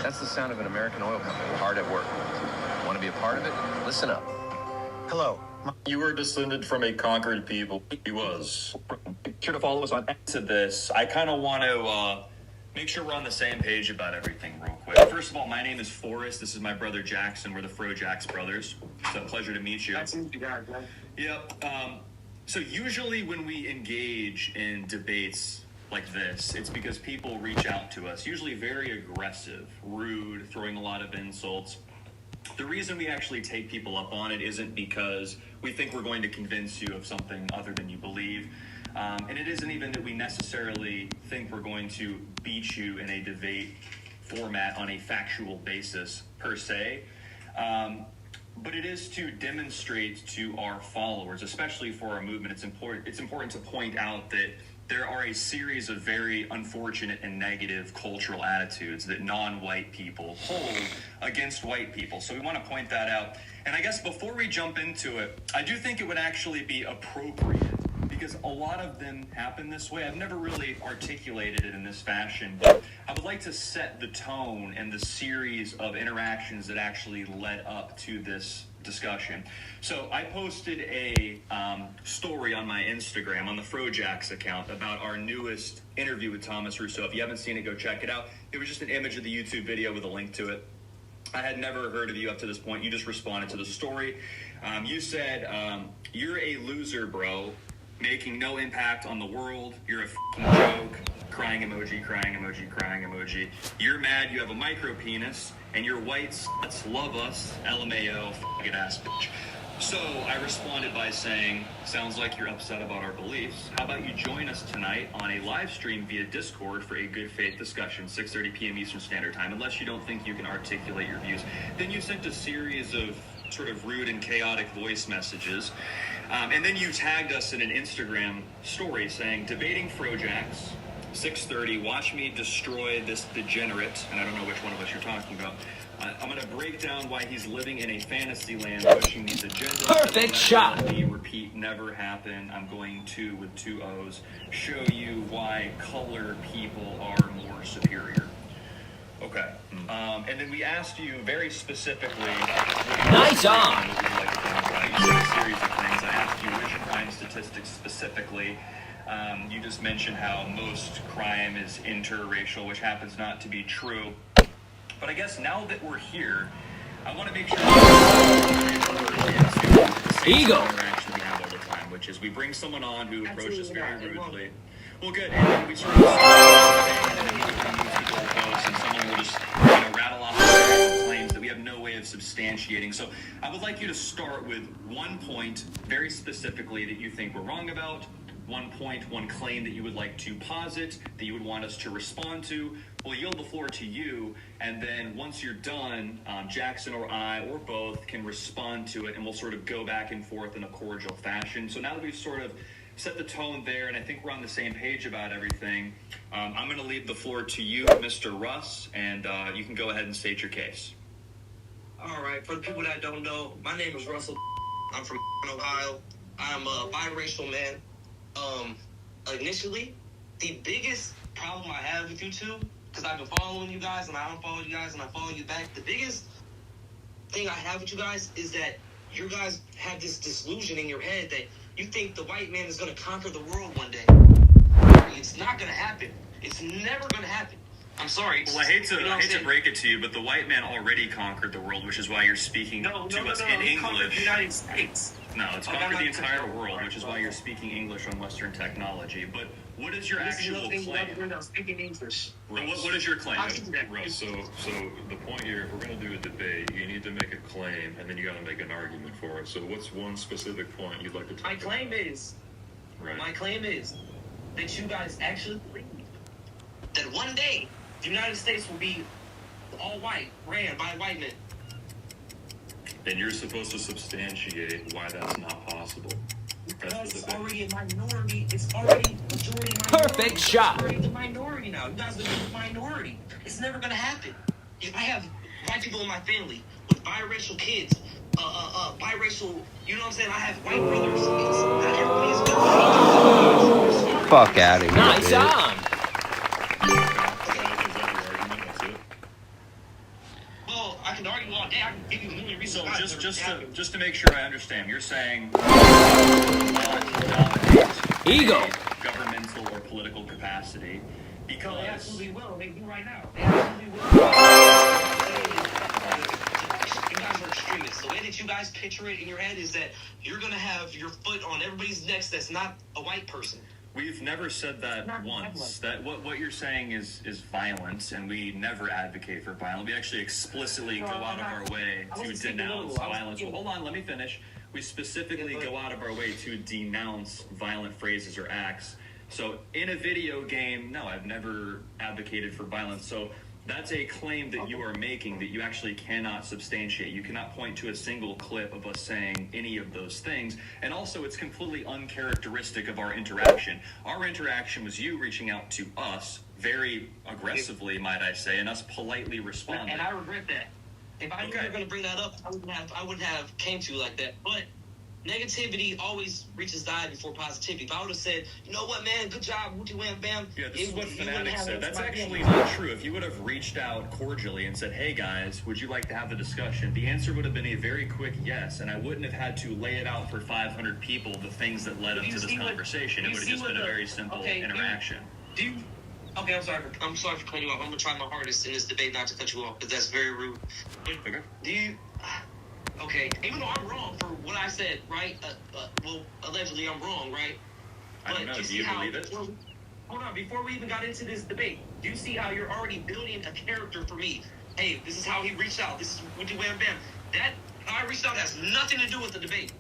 That's the sound of an American oil company hard at work. Want to be a part of it? Listen up. Hello. You were descended from a conquered people. He was. Be sure to follow us on to this. I kind of want to make sure we're on the same page about everything real quick. First of all, my name is Forrest. This is my brother Jackson. We're the Frojax brothers. It's a pleasure to meet you. Nice to meet you guys, man. Yep. So usually when we engage in debates like this, it's because people reach out to us, usually very aggressive, rude, throwing a lot of insults. The reason we actually take people up on it isn't because we think we're going to convince you of something other than you believe. And it isn't even that we necessarily think we're going to beat you in a debate format on a factual basis per se. But it is to demonstrate to our followers, especially for our movement, it's important to point out that there are a series of very unfortunate and negative cultural attitudes that non-white people hold against white people. So we want to point that out. And I guess before we jump into it, I do think it would actually be appropriate, because a lot of them happen this way. I've never really articulated it in this fashion, but I would like to set the tone and the series of interactions that actually led up to this discussion. So I posted a story on my Instagram, on the Frojax account, about our newest interview with Thomas Rousseau. If you haven't seen it, go check it out. It was just an image of the YouTube video with a link to it. I had never heard of you up to this point. You just responded to the story. You said, you're a loser, bro, making no impact on the world. You're a f***ing joke. Crying emoji, crying emoji, crying emoji. You're mad you have a micro penis, and your white sluts love us. LMAO, f***ing ass bitch. So I responded by saying, sounds like you're upset about our beliefs. How about you join us tonight on a live stream via Discord for a good faith discussion, 6:30 p.m. Eastern Standard Time, unless you don't think you can articulate your views. Then you sent a series of sort of rude and chaotic voice messages. And then you tagged us in an Instagram story saying, debating Frojax, 6:30, watch me destroy this degenerate, and I don't know which one of us you're talking about. I'm going to break down why he's living in a fantasy land pushing these agendas. Perfect shot. Repeat, never happen. I'm going to, with 2 O's, show you why colored people are more superior. Okay. And then we asked you very specifically. Nice on. You said a series of things. I asked you which crime statistics specifically. You just mentioned how most crime is interracial, which happens not to be true. But I guess now that we're here, I want to make sure Ego interaction we have all the time, which is we bring someone on who approaches very rudely. Well, good. And then we sort of and then we move the goalposts, and someone will just rattle off claims that we have no way of substantiating. So I would like you to start with one point very specifically that you think we're wrong about. 1 point, one claim that you would like to posit, that you would want us to respond to. We'll yield the floor to you, and then once you're done, Jackson or I or both can respond to it, and we'll sort of go back and forth in a cordial fashion. So now that we've sort of set the tone there, and I think we're on the same page about everything, I'm going to leave the floor to you, Mr. Russ, and you can go ahead and state your case. All right. For the people that don't know, my name is Russell. I'm from Ohio. I'm a biracial man. Initially, the biggest problem I have with you two, because I've been following you guys, and I don't follow you guys, and I follow you back, the biggest thing I have with you guys is that you guys have this delusion in your head that you think the white man is going to conquer the world one day. It's not going to happen. It's never going to happen. I'm sorry. Well, I hate to break it to you, but the white man already conquered the world, which is why you're speaking to us in English. The United States. No, it's conquered the entire world, which is why you're speaking English on Western technology. But what is your actual claim? I'm speaking English. What is your claim? Russ, so the point here, if we're going to do a debate, you need to make a claim, and then you got to make an argument for it. So what's one specific point you'd like to talk My about? claim is that you guys actually believe that one day the United States will be all white, ran by white men. Then you're supposed to substantiate why that's not possible. Because it's already a minority. It's already majority minority. Perfect shot. It's already the minority now. You guys are the minority. It's never going to happen. If I have white people in my family with biracial kids, biracial, you know what I'm saying? I have white brothers. It's not everybody is good. Fuck out of here. Nice Is on. that your argument? That's it? all day. I can give you a million reasons. So why it's never happened. just to make sure I understand, you're saying not dominate Ego. a governmental or political capacity because They absolutely will. They do right now. They absolutely will. You guys are extremists. The way that you guys picture it in your head is that you're gonna have your foot on everybody's necks that's not a white person. we've never said that Not once. That what you're saying is violence, and we never advocate for violence. We actually explicitly go out of our way I to wasn't saying denounce no. I was violence. Well, thinking- hold on, let me finish. We specifically Yeah, but- go out of our way to denounce violent phrases or acts. So in a video game, no, I've never advocated for violence. So that's a claim that you are making that you actually cannot substantiate. You cannot point to a single clip of us saying any of those things. And also, it's completely uncharacteristic of our interaction. Our interaction was you reaching out to us very aggressively, might I say, and us politely responding. And I regret that. If I knew you Okay. were going to bring that up, I wouldn't have came to you like that. But negativity always reaches the eye before positivity. If I would have said, you know what, man, good job, Wooty Wham Bam. Yeah, this is what you wouldn't Fanatics have said. That's my actually opinion. not true. If you would have reached out cordially and said, hey guys, would you like to have the discussion? The answer would have been a very quick yes, and I wouldn't have had to lay it out for 500 people, the things that led up Do to you this see what- conversation. do It you would have see just what been a the- very simple okay, do you- interaction. Do you, okay, I'm sorry for cutting you off. I'm going to try my hardest in this debate not to cut you off because that's very rude. But Okay. do you... Okay, even though I'm wrong for what I said, right? Well, allegedly I'm wrong, right? I don't know. you Do see you how- believe it? Hold on, before we even got into this debate, do you see how you're already building a character for me? Hey, this is how he reached out. This is Wooty Wham Bam. That, how I reached out has nothing to do with the debate.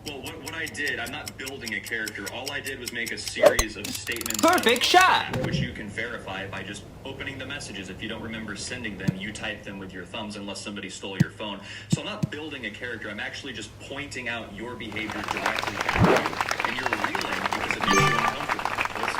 Well, what I did, I'm not building a character. All I did was make a series of statements. Perfect shot. Which you can verify by just opening the messages. If you don't remember sending them, you type them with your thumbs unless somebody stole your phone. So I'm not building a character. I'm actually just pointing out your behavior directly at you. And you're reeling because it makes you uncomfortable.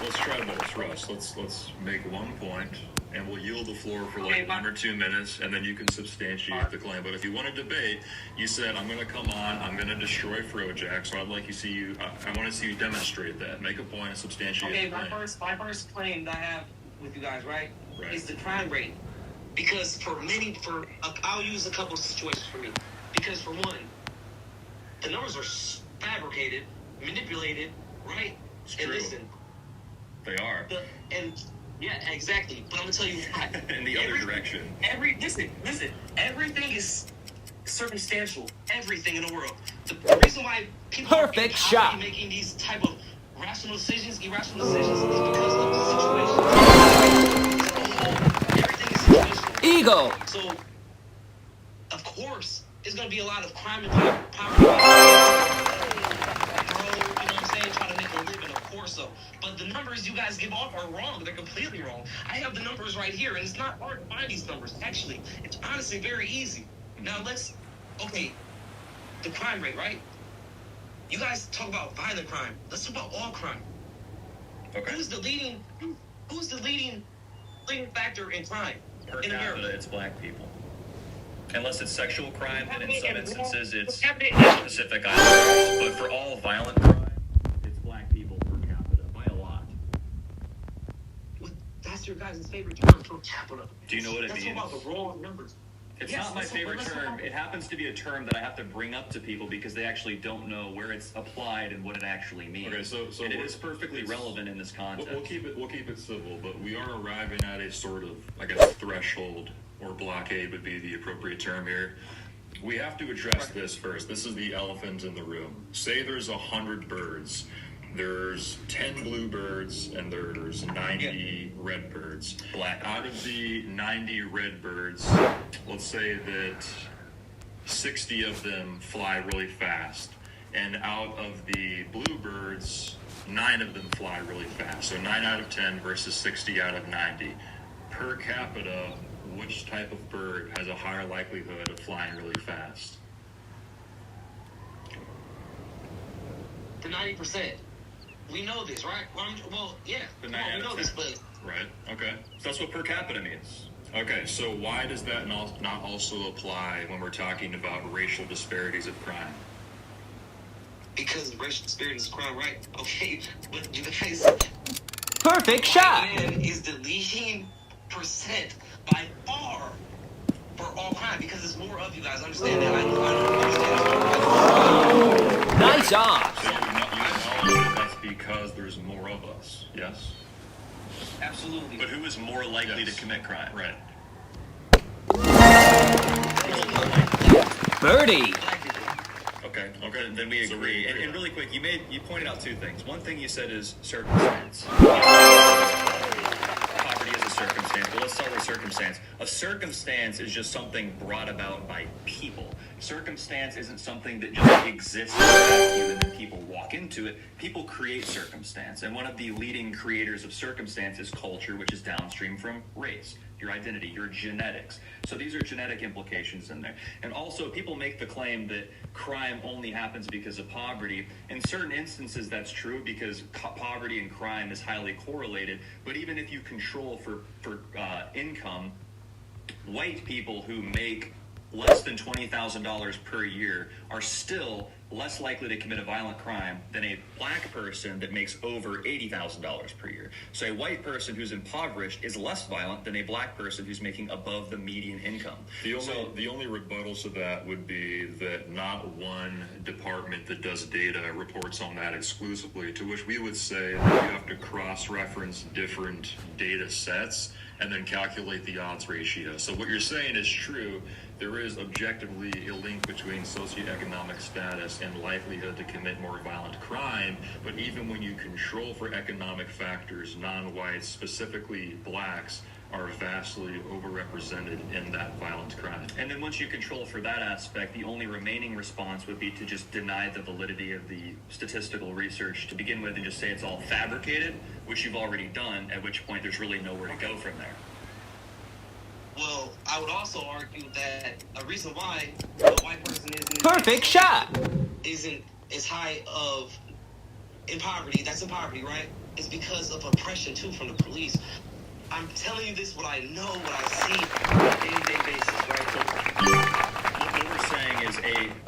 Let's try both, Russ. Let's make one point, and we'll yield the floor for Okay, like 1 or 2 minutes, and then you can substantiate the claim. But if you want to debate, you said, I'm going to come on, I'm going to destroy Frojack, so I'd like to see you, I want to see you demonstrate that. Make a point and substantiate Okay, the my claim. first claim that I have with you guys, right, Right. is the crime rate. Because I'll use a couple situations for me. Because for one, the numbers are fabricated, manipulated, right? It's And true. listen, They are. yeah, exactly. But I'm gonna tell you why. In the other direction. Listen. Everything is circumstantial. Everything in the world. The reason why people are Perfect in shot. poverty making these type of irrational decisions, is because of the situation. Everything is situational. Ego. So, of course, there's gonna be a lot of crime and poverty. Bro, you know what I'm saying? Try to make a living, of course so. But the numbers you guys give off are wrong. They're completely wrong. I have the numbers right here, and it's not hard to find these numbers. Actually, it's honestly very easy. Now okay, the crime rate, right? You guys talk about violent crime. Let's talk about all crime. Okay. Who's the leading factor in crime Per in capita, America? it's black people. Unless it's sexual crime, and in some instances it's Per capita- specific islands. But for all violent crime, it's black people per capita by a lot. That's your guys' favorite term, per capita. Do you know what it That's means? about the wrong numbers. It's Yes, not my let's- favorite let's- term. It happens to be a term that I have to bring up to people because they actually don't know where it's applied and what it actually means. Okay, so and it we're- is perfectly it's- relevant in this context. We'll keep it civil, but we are arriving at a sort of, I guess, threshold or blockade would be the appropriate term here. We have to address this first. This is the elephant in the room. Say there's 100 birds. There's 10 blue birds and there's 90 red birds. Black Out of the 90 red birds, let's say that 60 of them fly really fast. And out of the blue birds, 9 of them fly really fast. So 9 out of 10 versus 60 out of 90. Per capita, which type of bird has a higher likelihood of flying really fast? The 90%. We know this, right? Well, yeah. The Come on, 9 we out know of this, 10. but Right, okay. So that's what per capita means. Okay, so why does that not also apply when we're talking about racial disparities of crime? because racial disparity is a crime, right? Okay, but you guys, Perfect shot. man is the leading percent by far for all crime because it's more of you guys. Understand that? I understand. Nice on. So you acknowledge that that's because there's more of us, yes? Absolutely. But who is more likely Yes. to commit crime? Right. Birdie. Black people. Okay. Then we So agree. we agree. And really quick, you pointed out two things. One thing you said is circumstance. Poverty is a circumstance, but let's start with circumstance. A circumstance is just something brought about by people. Circumstance isn't something that just exists around you and then people walk into it. People create circumstance, and one of the leading creators of circumstance is culture, which is downstream from race, your identity, your genetics. So these are genetic implications in there. And also, people make the claim that crime only happens because of poverty. In certain instances, that's true because poverty and crime is highly correlated. But even if you control for income, white people who make less than $20,000 per year are still less likely to commit a violent crime than a black person that makes over $80,000 per year. So a white person who's impoverished is less violent than a black person who's making above the median income. The only rebuttal to that would be that not one department that does data reports on that exclusively, to which we would say that you have to cross-reference different data sets and then calculate the odds ratio. So what you're saying is true. There is objectively a link between socioeconomic status and likelihood to commit more violent crime, but even when you control for economic factors, non-whites, specifically blacks, are vastly overrepresented in that violent crime. And then once you control for that aspect, the only remaining response would be to just deny the validity of the statistical research to begin with and just say it's all fabricated, which you've already done, at which point there's really nowhere to go from there. Well, I would also argue that a reason why the white person Perfect shot. isn't as high of in poverty, that's in poverty, right? Is because of oppression too from the police. I'm telling you this what I know, what I see on a day-to-day basis, right? What we're saying is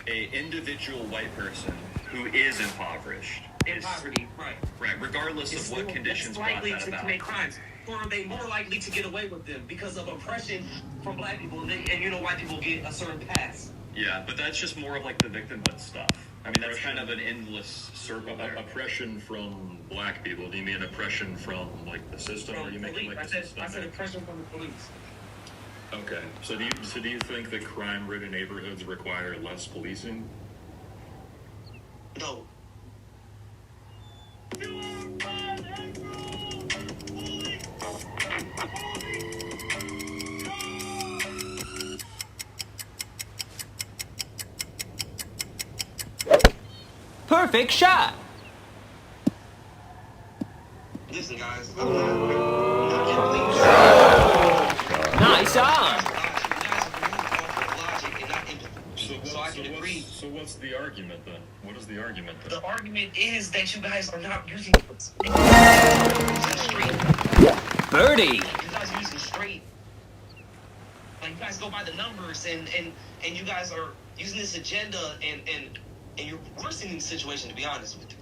a individual white person who is impoverished In is poverty, right? right, regardless of what conditions less brought likely that to about. commit crimes, or are they more likely to get away with them because of oppression from black people? And you know, white people get a certain pass. Yeah, but that's just more of like the victimhood stuff. I mean, that's kind of an endless circle there. Oppression from black people? Do you mean oppression from like the system? Or are you making like the system? I said oppression from the police. Okay. So do you think that crime-ridden neighborhoods require less policing? No. Perfect shot. Listen, guys, I'm not everything you Nice on. guys have moved off of logic and not empathy. So I can agree. So what's the argument then? What is the argument then? The argument is that you guys are not using straight. Birdie. You guys are using straight. Like you guys go by the numbers and you guys are using this agenda and you're worsening the situation, to be honest with you.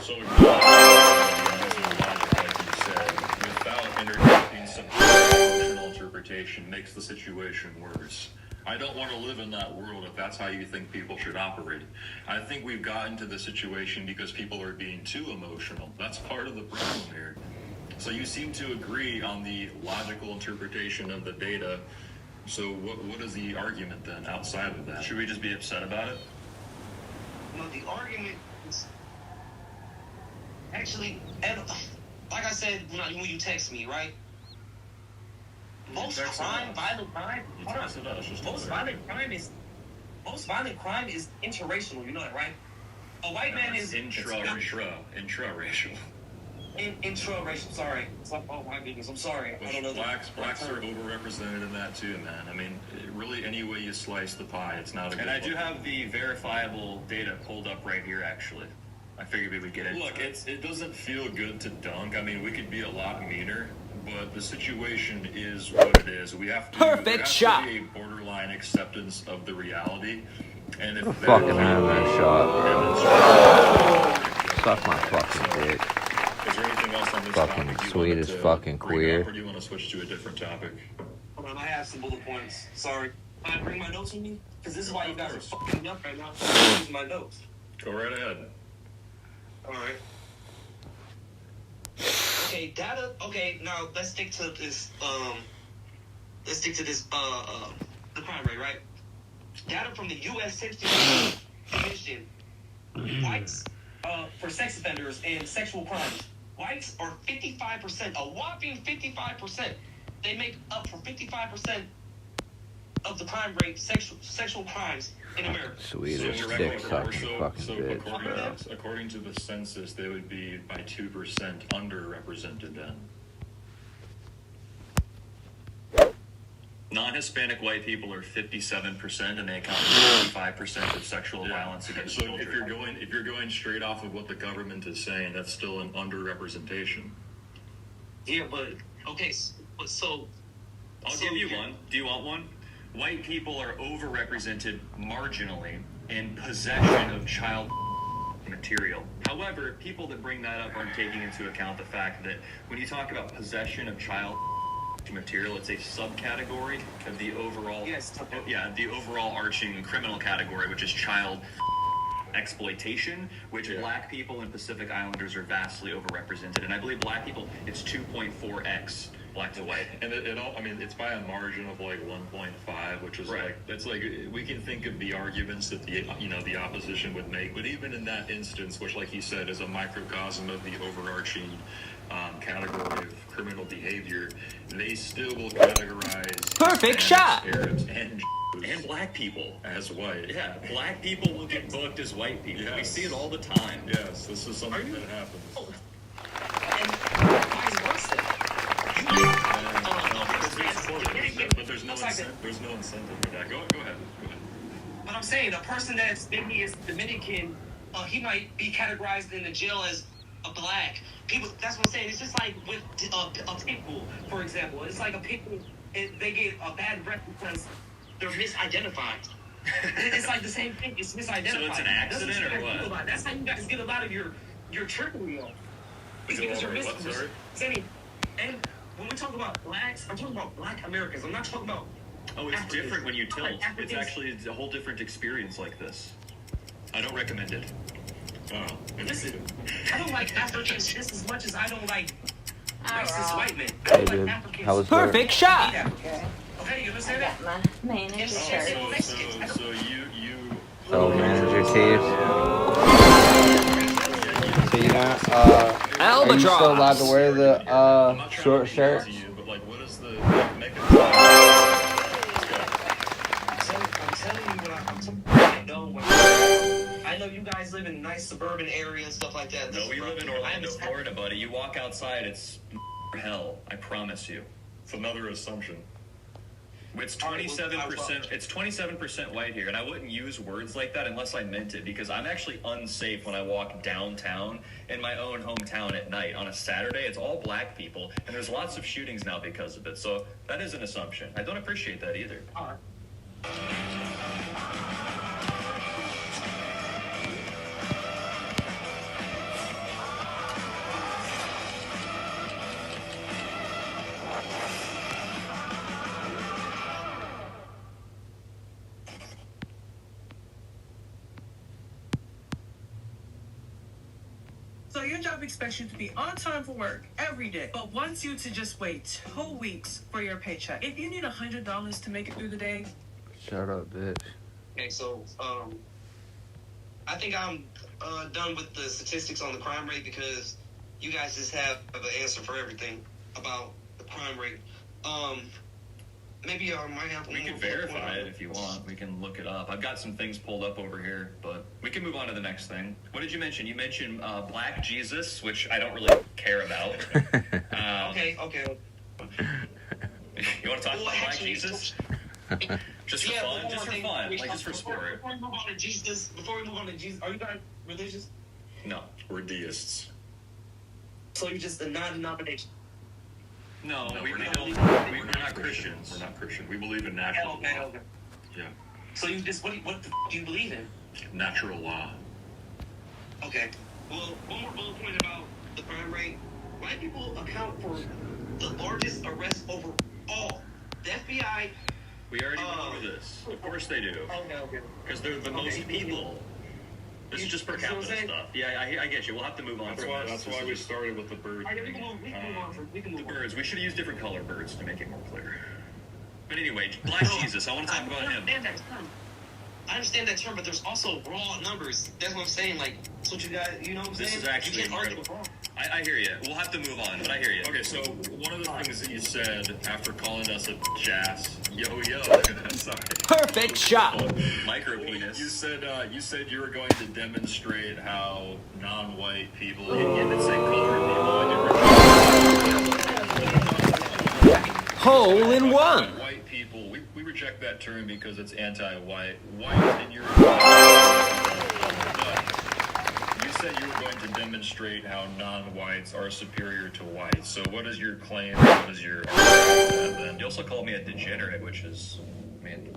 So using logic, like you said, without interjecting some emotional interpretation makes the situation worse. I don't want to live in that world if that's how you think people should operate. I think we've gotten to the situation because people are being too emotional. That's part of the problem here. So you seem to agree on the logical interpretation of the data. So what is the argument then outside of that? Should we just be upset about it? No, the argument is actually, and like I said when you text me, right? Most texted crime, us. violent crime, You hold on. texted us just Most over. violent crime is interracial. You know that, right? A white man is intraracial. Intraracial. Sorry, it's like all white people. I'm sorry. I don't know. Blacks are overrepresented in that too, man. I mean, really, any way you slice the pie, it's not a good And I do one. have the verifiable data pulled up right here, actually. I figured we would get it. Look, it doesn't feel good to dunk. I mean, we could be a lot meaner, but the situation is what it is. We have to Perfect there has shot. to be a borderline acceptance of the reality. And if Fucking have that shot, bro. Suck my fucking dick. Is there anything else on this Fucking topic you sweet wanted as to fucking bring queer. up, or do you want to switch to a different topic? Hold I have some bullet points. Sorry. Can I bring my notes with me? Because this is why you guys are fucking me up right now. I'm using my notes. Go right ahead. Alright. Okay, data. Okay, now let's stick to this. The crime rate, right? Data from the U.S. Census Commission. Whites, for sex offenders and sexual crimes, whites are 55%, a whopping 55%. They make up for 55% of the crime rate, sexual crimes in America. Swedish So dick sucking fucking so bitch. according to the census, they would be by 2% underrepresented then. Non-Hispanic white people are 57%, and they account for 55% of sexual violence against So children. if you're going straight off of what the government is saying, that's still an underrepresentation. Yeah, but okay, so I'll give you one. Do you want one? White people are overrepresented marginally in possession of child material. However, people that bring that up aren't taking into account the fact that when you talk about possession of child material, it's a subcategory of the overall the overall arching criminal category, which is child exploitation, which black people and Pacific Islanders are vastly overrepresented. And I believe black people, it's 2.4x black to white. And it all, I mean, it's by a margin of like 1.5, which is like, that's like, we can think of the arguments that the opposition would make, but even in that instance, which like he said is a microcosm of the overarching category of criminal behavior, they still will categorize Perfect Hispanics, shot. Arabs, and And black people. as white. Yeah, black people will get booked as white people. We Yes. see it all the time. Yes, this is something that happens. and vice versa. But there's no incentive for that. Go ahead. But I'm saying a person that's maybe is Dominican, he might be categorized in the jail as a black. People, that's what I'm saying. It's just like with a pit bull, for example. It's like a pit bull, they get a bad rep because they're misidentified. It's like the same thing. It's misidentified. So it's an accident That's or you guys what? do a lot. That's how you guys get a lot of your trickery on. It's because you're What, sorry? Sammy, and when we talk about blacks, I'm talking about black Americans. I'm not talking about. Oh, it's Africans. different when you tilt. It's Africans. actually a whole different experience like this. I don't recommend it. Oh, Listen, I don't like Africans just as much as I don't like racist white men. I Hey, don't dude. like Africans. How was work? Perfect shot. Okay, you understand that? My manager Yes, shirt. yes. so you Oh, manager Keith. So you're not, are you still allowed to wear the, I'm not trying short to shirt? appeal to you, but like, what is the I'm telling you what I know. I know you guys live in a nice suburban area and stuff like that. No, we live in Orlando, Florida. Florida, buddy. You walk outside, it's hell. I promise you. It's another assumption. It's 27%. It's 27% white here, and I wouldn't use words like that unless I meant it, because I'm actually unsafe when I walk downtown in my own hometown at night on a Saturday. It's all black people, and there's lots of shootings now because of it. So that is an assumption. I don't appreciate that either. So your job expects you to be on time for work every day, but wants you to just wait 2 weeks for your paycheck. If you need $100 to make it through the day, Shut up, bitch. Okay, so I think I'm done with the statistics on the crime rate because you guys just have an answer for everything about the crime rate. Maybe I might have. We one can more verify point. it if you want. We can look it up. I've got some things pulled up over here, but we can move on to the next thing. What did you mention? You mentioned Black Jesus, which I don't really care about. Okay. You want to talk Well, about Black actually, Jesus? Just for Yeah, fun? one more Just for thing. fun. Like, just for Before sport. we move on to Jesus, are you guys religious? No. We're deists. So you're just a non-denomination? No, No, we're we're not Christians. We're not Christian. We believe in natural law. Okay. Yeah. So you just what the do you believe in? Natural law. Okay. Well, one more bullet point about the crime rate. White people account for the largest arrests overall. The FBI We already went over this. Of course they do. Okay. Because they're the most people. This is just per You see what I'm capita saying? stuff. Yeah, I get you. We'll have to move on. That's why we started with the bird All right, we thing. can move on. We can The move on. birds. We should use different color birds to make it more clear. But anyway, Black Jesus. I want to talk about him. I understand that term, but there's also raw numbers. That's what I'm saying. Like, that's what you guys, you know what I'm This saying? is actually you can't argue incredible. with raw. I hear you. We'll have to move on, but I hear you. Okay, so one of the things that you said after calling us a jazz, yo, sorry. Perfect shot. Micro penis. You said you were going to demonstrate how non-white people, you didn't say colored people, Hole in one. white people, we reject that term because it's anti-white. White in your you said you were going to demonstrate how non-whites are superior to whites. So what is your claim? What is your argument then? You also called me a degenerate, which is, I mean,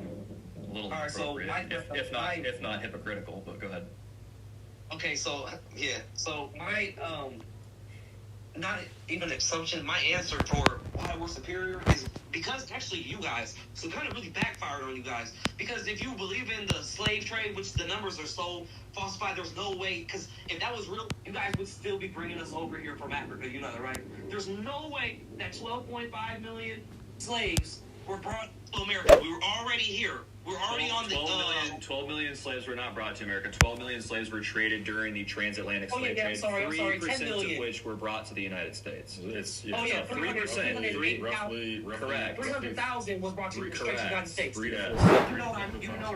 a little All right, so inappropriate, my- if not hypocritical. But go ahead. Okay, so yeah, so my not even assumption, my answer for why we're superior is because actually you guys, so it kind of really backfired on you guys. Because if you believe in the slave trade, which the numbers are so falsified, there's no way, because if that was real, you guys would still be bringing us over here from Africa, you know that, right? There's no way that 12.5 million slaves were brought to America. We were already here. We're already on the 12 million slaves were not brought to America. 12 million slaves were traded during the transatlantic slave trade. I'm sorry, 3% 10 million. of which were brought to the United States. It's Oh, yeah, 3%. roughly Correct. 300,000 was brought to the straight to the United States. Three deaths. You know what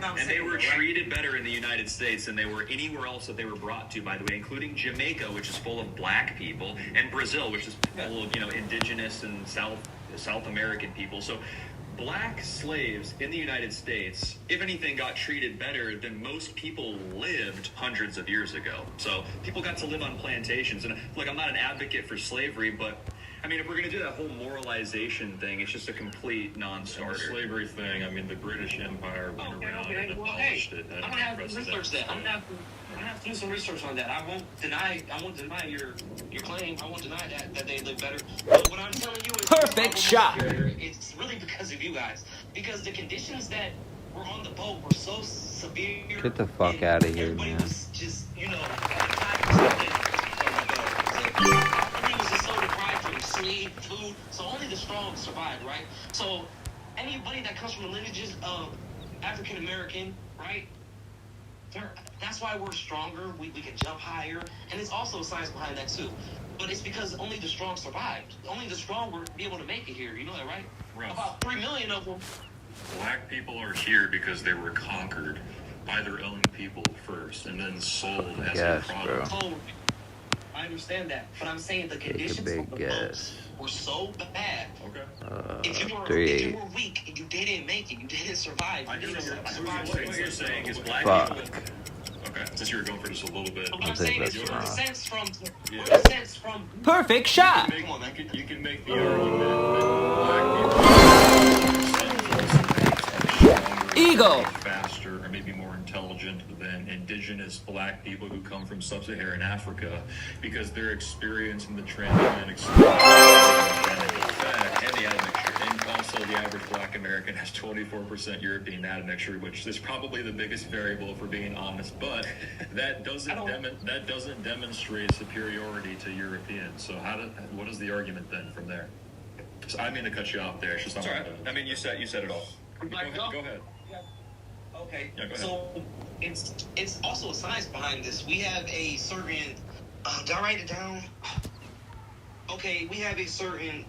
I'm And saying. they were right? treated better in the United States than they were anywhere else that they were brought to, by the way, including Jamaica, which is full of black people, and Brazil, which is full of, indigenous and South American people. So black slaves in the United States, if anything, got treated better than most people lived hundreds of years ago. So people got to live on plantations. And look, I'm not an advocate for slavery, but I mean, if we're going to do that whole moralization thing, it's just a complete And the non-starter. slavery thing, I mean, the British Empire went around Okay. and Well, abolished hey, it. I'm gonna have to research that. I'm gonna have to do some research on that. I won't deny your claim. I won't deny that they live better. But what I'm telling you is Perfect shot. It's really because of you guys. Because the conditions that were on the boat were so severe. Get the fuck and outta here, everybody man. was just, everybody was just so deprived from sleep, food. So only the strong survived, right? So anybody that comes from lineages of African American, right? That's why we're stronger. We can jump higher, and it's also a science behind that too. But it's because only the strong survived. Only the strong were be able to make it here. You know that, right? Russ. About 3 million of them. Black people are here because they were conquered by their own people first and then sold as Guess, a product. bro. So I understand that, but I'm saying the Take a conditions big of the guess. boats were so bad. Okay. If you were 3-8. weak and you didn't make it, you didn't survive. I You hear didn't what survive. What you're saying is black Fuck. people. Okay. Since you were going for just a little bit. What I I'm think saying is, that's we're wrong. descents from, Yeah. we're descents from. Perfect shot. Come on, man. You can make the argument that black people are Eagle. faster or maybe more intelligent than indigenous black people who come from sub-Saharan Africa because they're experiencing the transatlantic effect. And the admixture. And also the average black American has 24% European admixture, which is probably the biggest variable if we're being honest, but that doesn't demonstrate superiority to Europeans. So what is the argument then from there? So I mean to cut you off there. It's just It's all right. I mean, you said it all. Go ahead. Okay. Yeah, go ahead. So it's also a science behind this. We have a certain. Did I write it down? Okay, we have a certain.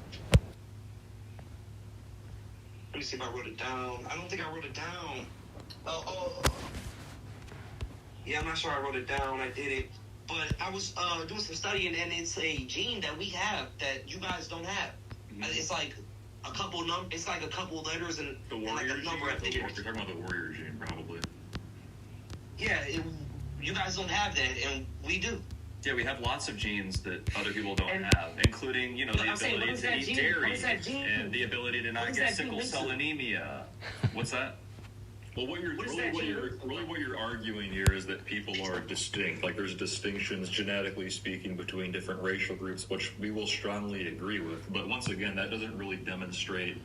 Let me see if I wrote it down. I don't think I wrote it down. Yeah, I'm not sure I wrote it down. I did it. But I was doing some studying, and it's a gene that we have that you guys don't have. It's like a couple It's like a couple letters and, The and like warrior a gene? number at the You're end. talking about the warrior gene, probably. Yeah, you guys don't have that, and we do. Yeah, we have lots of genes that other people don't And- have, including, the I'm saying, what ability is to that eat gene? dairy What is that gene? and the ability to What not is get that gene sickle linked cell to? anemia. What's that? Well, what What is that you're arguing here is that people are distinct. Like there's distinctions genetically speaking between different racial groups, which we will strongly agree with. But once again, that doesn't really demonstrate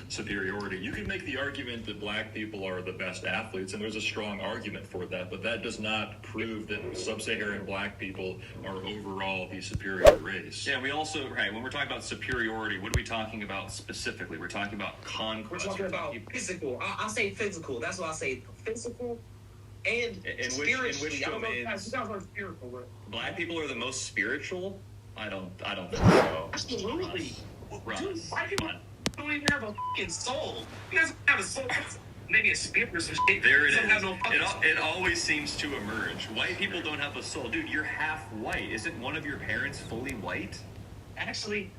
superiority. You can make the argument that black people are the best athletes, and there's a strong argument for that, but that does not prove that sub-Saharan black people are overall the superior race. Yeah, we also, right, when we're talking about superiority, what are we talking about specifically? We're talking about conquest. We're talking about physical. I'll say physical. That's what I say. Physical and spiritually. In which I don't know if you domains? guys are spiritual, but Black people are the most spiritual? I don't think so. absolutely. Russ, Dude, white people come on. don't even have a fucking soul. You guys have a soul. Maybe a spirit or some shit. There it You is. don't have no fucking soul. It always seems to emerge. White people don't have a soul. Dude, you're half white. Isn't one of your parents fully white? Actually,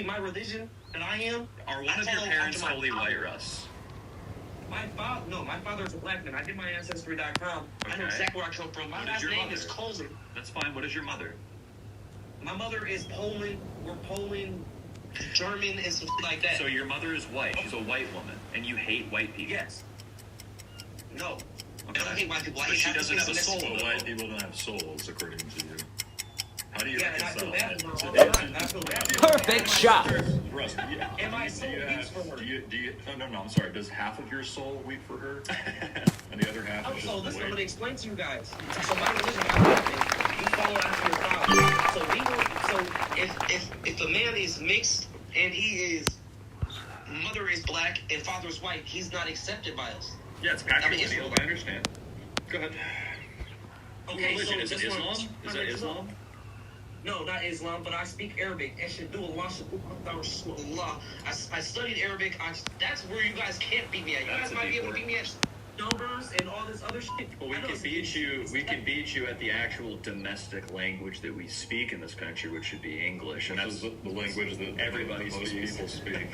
my religion that I am. Are one I of your follow parents after my fully father. white, Russ? My father's a black man. I did my ancestry.com. I know Okay. exactly where I come from. My What is last your name mother? is Coleman. That's fine. What is your mother? My mother is Poland. We're Poland, German, and some shit like that. So your mother is white. She's a white woman, and you hate white people. Yes. No. Okay. I don't hate white people. I But hate she doesn't have a Mexican soul. But white people don't have souls, according to you. How do you Yeah, and I feel reconcile bad for her all that? the time. I feel bad for her. Perfect shot. Russ, yeah. And my soul weeps for her. No, I'm sorry. Does half of your soul weep for her? And the other half Oh, is so just listen, I'm the gonna way? explain to you guys. So my religion, you follow after your father. So we will. So if a man is mixed and he is mother is black and father is white, he's not accepted by us. Yeah, it's patrilineal. I understand. Go ahead. Okay, What religion? so Is it this one- Islam? Is it Islam? No, not Islam, but I speak Arabic. I studied Arabic. That's where you guys can't beat me at. You That's guys a might be deep able to word. beat me at numbers and all this other shit. Well, we I know can it's- beat you. We can beat you at the actual domestic language that we speak in this country, which should be English, and Which is that's the language that Everybody most speaks. people speak.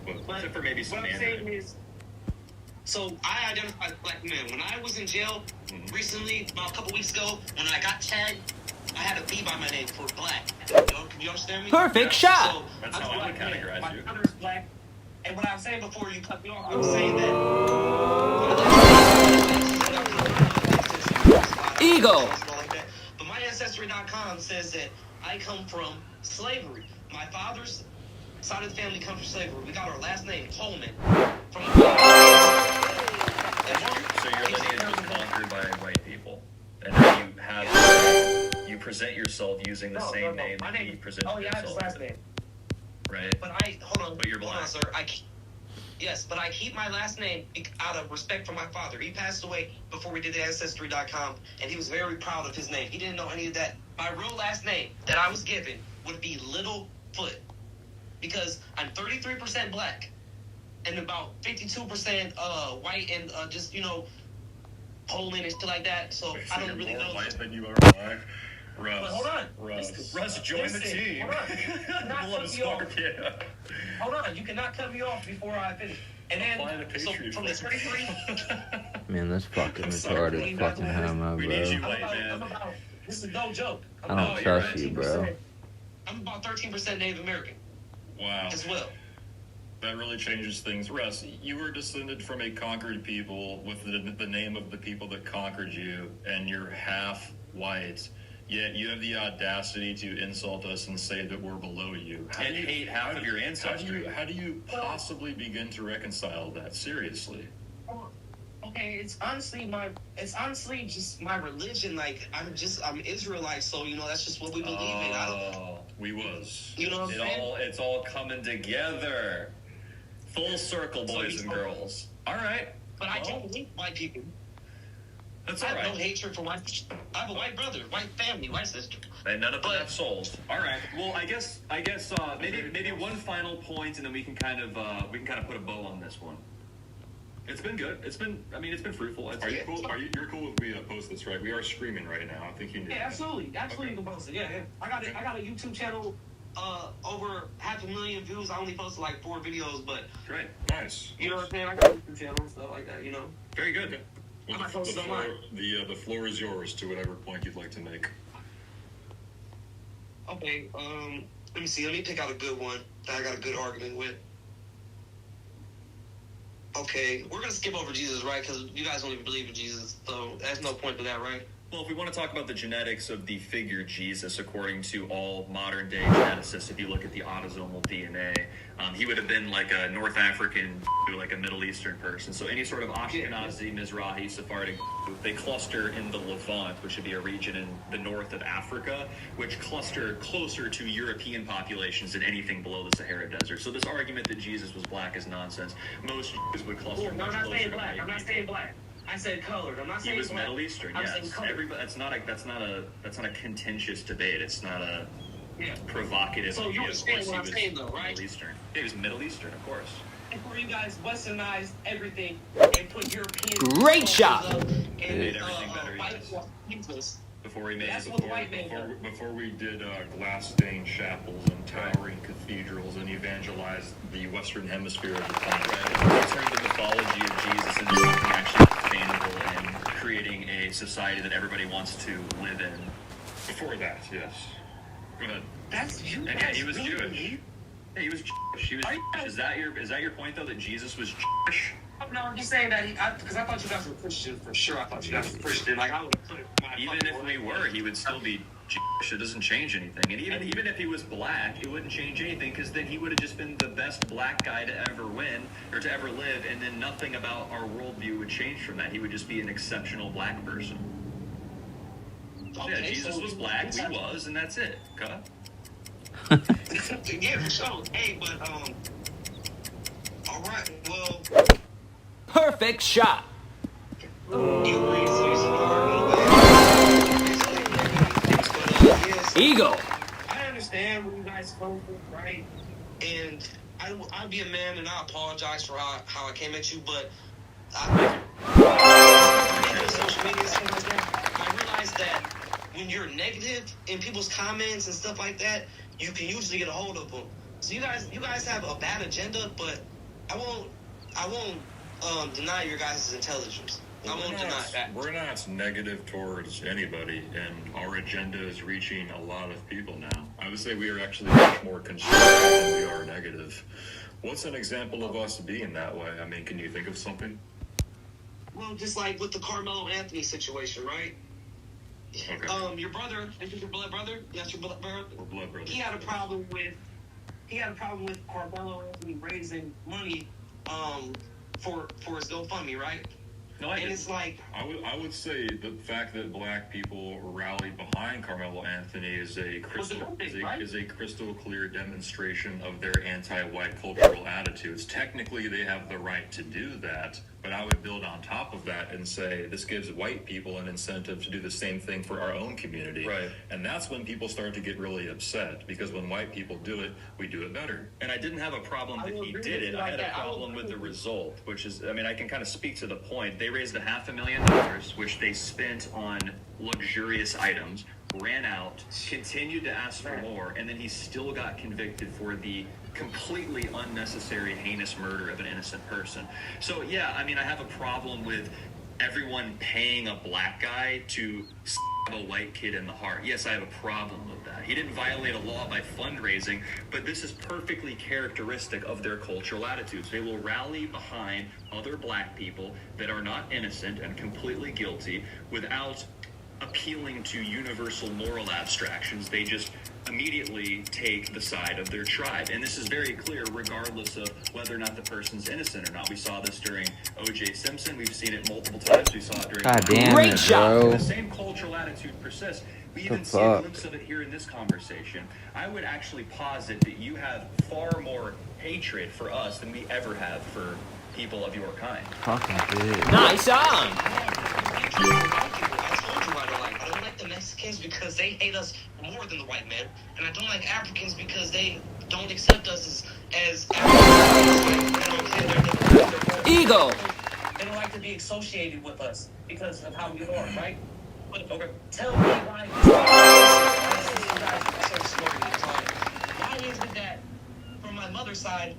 But except for maybe some What I'm saying Mandarin. is, so I identified as black man. When I was in jail recently, about a couple weeks ago, when I got tagged, I had a B by my name for black. You understand me? Perfect shot. So, That's I'm how a I black would man. categorize My you. brother's black. And what I was saying before you cut me off, I was saying that. Eagle. But my ancestry.com says that I come from slavery. My father's side of the family comes from slavery. We got our last name, Coleman. From So your lineage was conquered by white people, and now you present yourself using the same name My that he name. presented Oh yeah, I have his himself, last name. right? But hold on. But you're hold black. on, sir. Yes, but I keep my last name out of respect for my father. He passed away before we did the Ancestry.com, and he was very proud of his name. He didn't know any of that. My real last name that I was given would be Littlefoot, because I'm 33% black and about 52% white and just, Poland and shit like that. So I don't really You're more know. white than you are black. Russ. But hold on. Russ. Russ, join the Listen, team. hold on. Not Pull up a cut me off. scarf, yeah. Hold on, you cannot cut me off before I finish. And Apply then, the so Patriot from the flag. Man, 33, this fucking I'm sorry. retarded fucking homo, We need you, bro. white man. this is no joke. I don't you're trust right. you, bro. I'm about 13% Native American Wow. as well. That really changes things. Russ, you were descended from a conquered people with the name of the people that conquered you, and you're half white. Yet you have the audacity to insult us and say that we're below you. And hate half of your ancestry. How do you possibly begin to reconcile that? Seriously. Okay, it's honestly just my religion. Like I'm Israelite, so that's just what we believe in. We was. You know what I'm saying? It's all coming together. Full circle, boys and girls. All right. But I don't hate white people. That's I all have no right. hatred for white people. I have a white brother, white family, white sister. And none of them But- have souls. All right. Well, I guess maybe one final point, and then we can kind of put a bow on this one. It's been good. It's been fruitful. Are you cool? You're cool with me to post this, right? We are streaming right now. I think you knew. Yeah, absolutely. You can post it. Yeah. I got a YouTube channel, over 500,000 views. I only posted like 4 videos, but Great. Nice. you know what I'm saying? I got a YouTube channel and stuff like that, Very good. Well, I'm not posting online. the floor is yours to whatever point you'd like to make. Okay, let me see. Let me pick out a good one that I got a good argument with. Okay, we're gonna skip over Jesus, right? Because you guys don't even believe in Jesus, so there's no point to that, right? Well, if we want to talk about the genetics of the figure Jesus, according to all modern day geneticists, if you look at the autosomal DNA, he would have been like a North African, like a Middle Eastern person. So any sort of Ashkenazi, Mizrahi, Sephardic, they cluster in the Levant, which would be a region in the north of Africa, which cluster closer to European populations than anything below the Sahara Desert. So this argument that Jesus was black is nonsense. Most Jews would cluster No, I'm much not closer saying to black. white I'm not people. saying black. I said colored. I'm not He saying was black. Middle Eastern, I'm yes. saying colored. Everybody, that's not a contentious debate. It's not a Yeah. provocative. So you view. Of understand course what he I'm was saying, though, right? Middle Eastern. He was Middle Eastern, of course. Before you guys westernized everything and put European Great shot. and Made everything better, yes. white Before he made That's it, what the white man does. Before we did glass-stained chapels and towering cathedrals and evangelized the Western Hemisphere at the time. he turned the mythology of Jesus into something actually sustainable and creating a society that everybody wants to live in. Before that, yes. Go ahead. That's you And guys yeah, he was really Jewish. believe? Yeah, he was Jewish. He was Are you Jewish. Is that your point though? That Jesus was Jewish? No, I'm just saying that because I thought you guys were Christian for sure. I thought you guys were Christian. Like I would have put my Even if we were, he would still be Jewish. It doesn't change anything. And even if he was black, it wouldn't change anything because then he would have just been the best black guy to ever win or to ever live, and then nothing about our worldview would change from that. He would just be an exceptional black person. Yeah, Jesus was black, we was, and that's it. Okay? Yeah, for sure. Hey, but all right. Well, Perfect shot. Eagle. I understand where you guys come from, right? And I'd be a man, and I apologize for how I came at you, but social media and stuff like that, I realized that when you're negative in people's comments and stuff like that, you can usually get a hold of them. So you guys have a bad agenda, but I won't deny your guys' intelligence. I won't deny that. We're not negative towards anybody, and our agenda is reaching a lot of people now. I would say we are actually much more constructive than we are negative. What's an example of us being that way? I mean, can you think of something? Well, just like with the Carmelo Anthony situation, right? Okay. Your brother, is your blood brother? That's your blood brother. We're blood brothers. He had a problem with Carmelo Anthony raising money, for his GoFundMe, right? No, I And didn't. it's like, I would say the fact that black people rallied behind Carmelo Anthony is a crystal clear demonstration of their anti-white cultural attitudes. Technically, they have the right to do that, but I would build on top of that and say this gives white people an incentive to do the same thing for our own community. Right. And that's when people start to get really upset, because when white people do it, we do it better. And I didn't have a problem that he did it. I had a problem with the result, which is, I mean, I can kind of speak to the point. They raised $500,000, which they spent on luxurious items, ran out, continued to ask for more, and then he still got convicted for the completely unnecessary, heinous murder of an innocent person. So, yeah, I mean, I have a problem with everyone paying a black guy to stab a white kid in the heart. Yes, I have a problem with that. He didn't violate a law by fundraising, but this is perfectly characteristic of their cultural attitudes. They will rally behind other black people that are not innocent and completely guilty without appealing to universal moral abstractions. They just immediately take the side of their tribe. And this is very clear regardless of whether or not the person's innocent or not. We saw this during O.J. Simpson. We've seen it multiple times. We saw it during... God damn Great it, shot. bro. The same cultural attitude persists. We even see a glimpse of it here in this conversation. I would actually posit that you have far more hatred for us than we ever have for people of your kind. Fucking bitch. Nice on. I told you I don't like the Mexicans because they hate us more than the white men, and I don't like Africans because they don't accept us as Africans. Eagle. They don't like to be associated with us because of how we are, right? But tell me why is it that from my mother's side,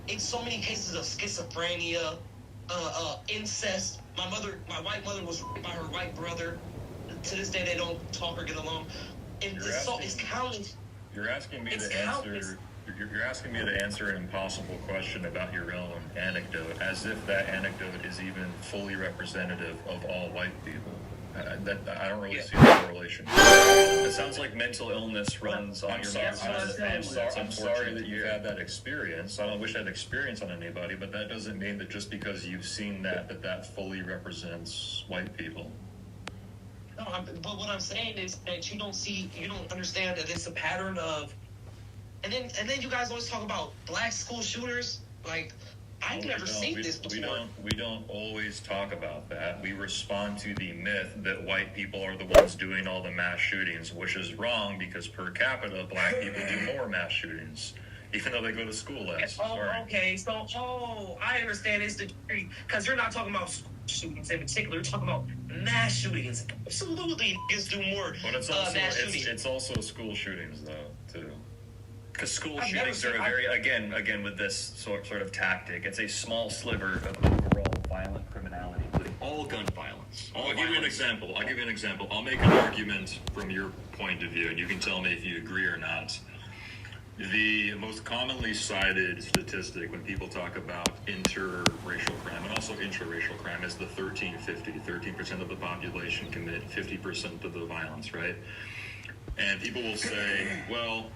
it's so many cases of schizophrenia, incest. My white mother was raped by her white brother. To this day, they don't talk or get along. And it's countless. You're asking me to answer. You're asking me to answer an impossible question about your own anecdote, as if that anecdote is even fully representative of all white people. I don't really see the correlation. It sounds like mental illness runs on your I'm family. sorry that you had that experience. I don't wish I had experience on anybody, but that doesn't mean that just because you've seen that fully represents white people. No, but what I'm saying is that you don't understand that it's a pattern of, and then you guys always talk about black school shooters. Like, I've never seen this before. We don't always talk about that. We respond to the myth that white people are the ones doing all the mass shootings, which is wrong because per capita, black people do more mass shootings, even though they go to school less. Okay. So, I understand it's the because you're not talking about school shootings in particular. You're talking about mass shootings. Absolutely, niggas do more But it's mass also school shootings though too. Because school shootings are again with this sort of tactic, it's a small sliver of overall violent criminality, including all gun violence. I'll give you an example. I'll make an argument from your point of view, and you can tell me if you agree or not. The most commonly cited statistic when people talk about interracial crime and also intraracial crime is the 1350. 13% of the population commit 50% of the violence, right? And people will say, well,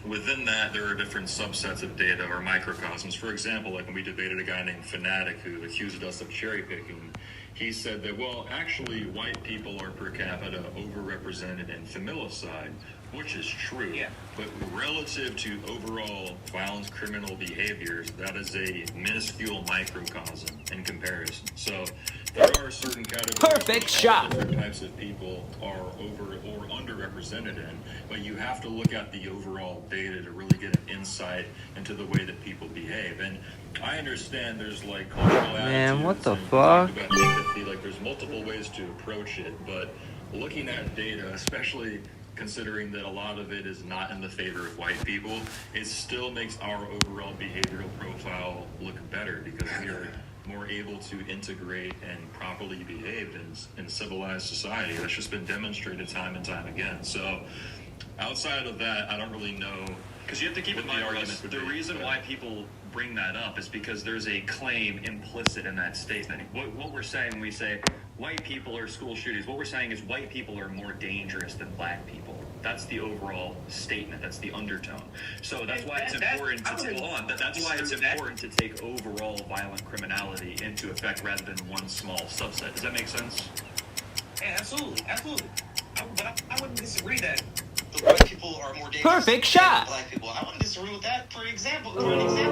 within that, there are different subsets of data or microcosms. For example, like when we debated a guy named Fanatic who accused us of cherry picking, he said that, well, actually, white people are per capita overrepresented in familicide, which is true. Yeah. But relative to overall violent criminal behaviors, that is a minuscule microcosm in comparison. So there are certain categories Perfect shot. different types of people are over or underrepresented in, but you have to look at the overall data to really get an insight into the way that people behave. And I understand there's like cultural attitudes. Man, what the and fuck? about empathy, like there's multiple ways to approach it, but looking at data, especially considering that a lot of it is not in the favor of white people, it still makes our overall behavioral profile look better because we are more able to integrate and properly behave in civilized society. That's just been demonstrated time and time again. So outside of that, I don't really know. Because you have to keep in mind, Russ, the reason why people bring that up is because there's a claim implicit in that statement. What we're saying when we say white people are school shooters, what we're saying is white people are more dangerous than black people. That's the overall statement. That's the undertone. So that's why it's important to That's why it's important to take overall violent criminality into effect rather than one small subset. Does that make sense? Yeah, absolutely. But I wouldn't disagree that the white people are more dangerous Perfect shot. than black people. I wouldn't disagree with that. For an example, like I'm saying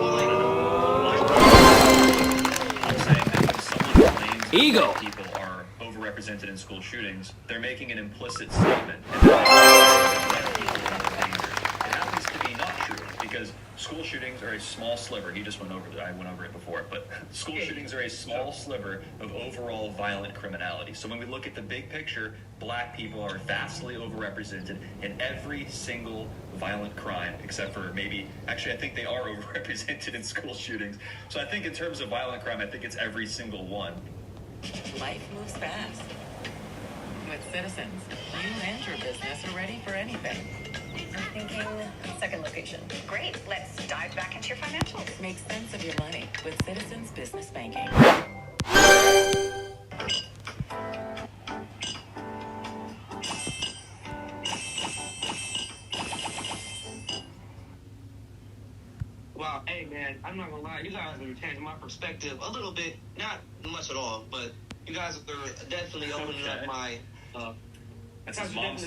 that when someone claims that Eagle. white people are overrepresented in school shootings, they're making an implicit statement. And black people are more dangerous. It happens to be not true because school shootings are a small sliver. He just went over it. I went over it before, but school shootings are a small sliver of overall violent criminality. So when we look at the big picture, black people are vastly overrepresented in every single violent crime, except for maybe, actually, I think they are overrepresented in school shootings. So I think in terms of violent crime, I think it's every single one. Life moves fast. With Citizens, you and your business are ready for anything. I'm thinking second location. Great. Let's dive back into your financials. Make sense of your money with Citizens Business Banking. wow, hey man, I'm not gonna lie, you guys are changing my perspective a little bit, not much at all, but you guys are definitely opening up my That's his mom's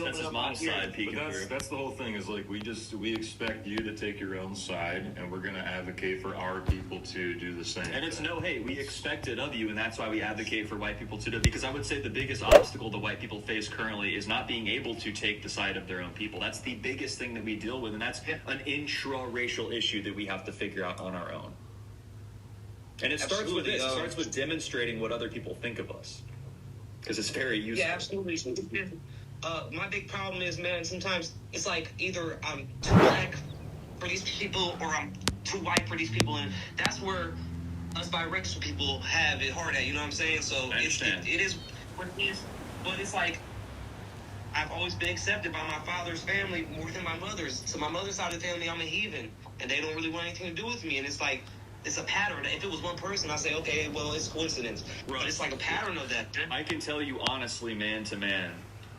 side peeking through. That's the whole thing is like we expect you to take your own side and we're going to advocate for our people to do the same. And it's we expect it of you, and that's why we advocate for white people to do it. Because I would say the biggest obstacle that white people face currently is not being able to take the side of their own people. That's the biggest thing that we deal with, and that's an intra-racial issue that we have to figure out on our own. And it starts with this. It starts with demonstrating what other people think of us. Because it's very useful. Yeah, absolutely. My big problem is, man, sometimes it's like either I'm too black for these people or I'm too white for these people, and that's where us biracial people have it hard at, you know what I'm saying? So it is what it is, but it's like I've always been accepted by my father's family more than my mother's. So my mother's side of the family, I'm a heathen, and they don't really want anything to do with me, and it's like it's a pattern. If it was one person, I say, okay, well, it's coincidence. Right. But it's like a pattern of that. I can tell you honestly, man to man,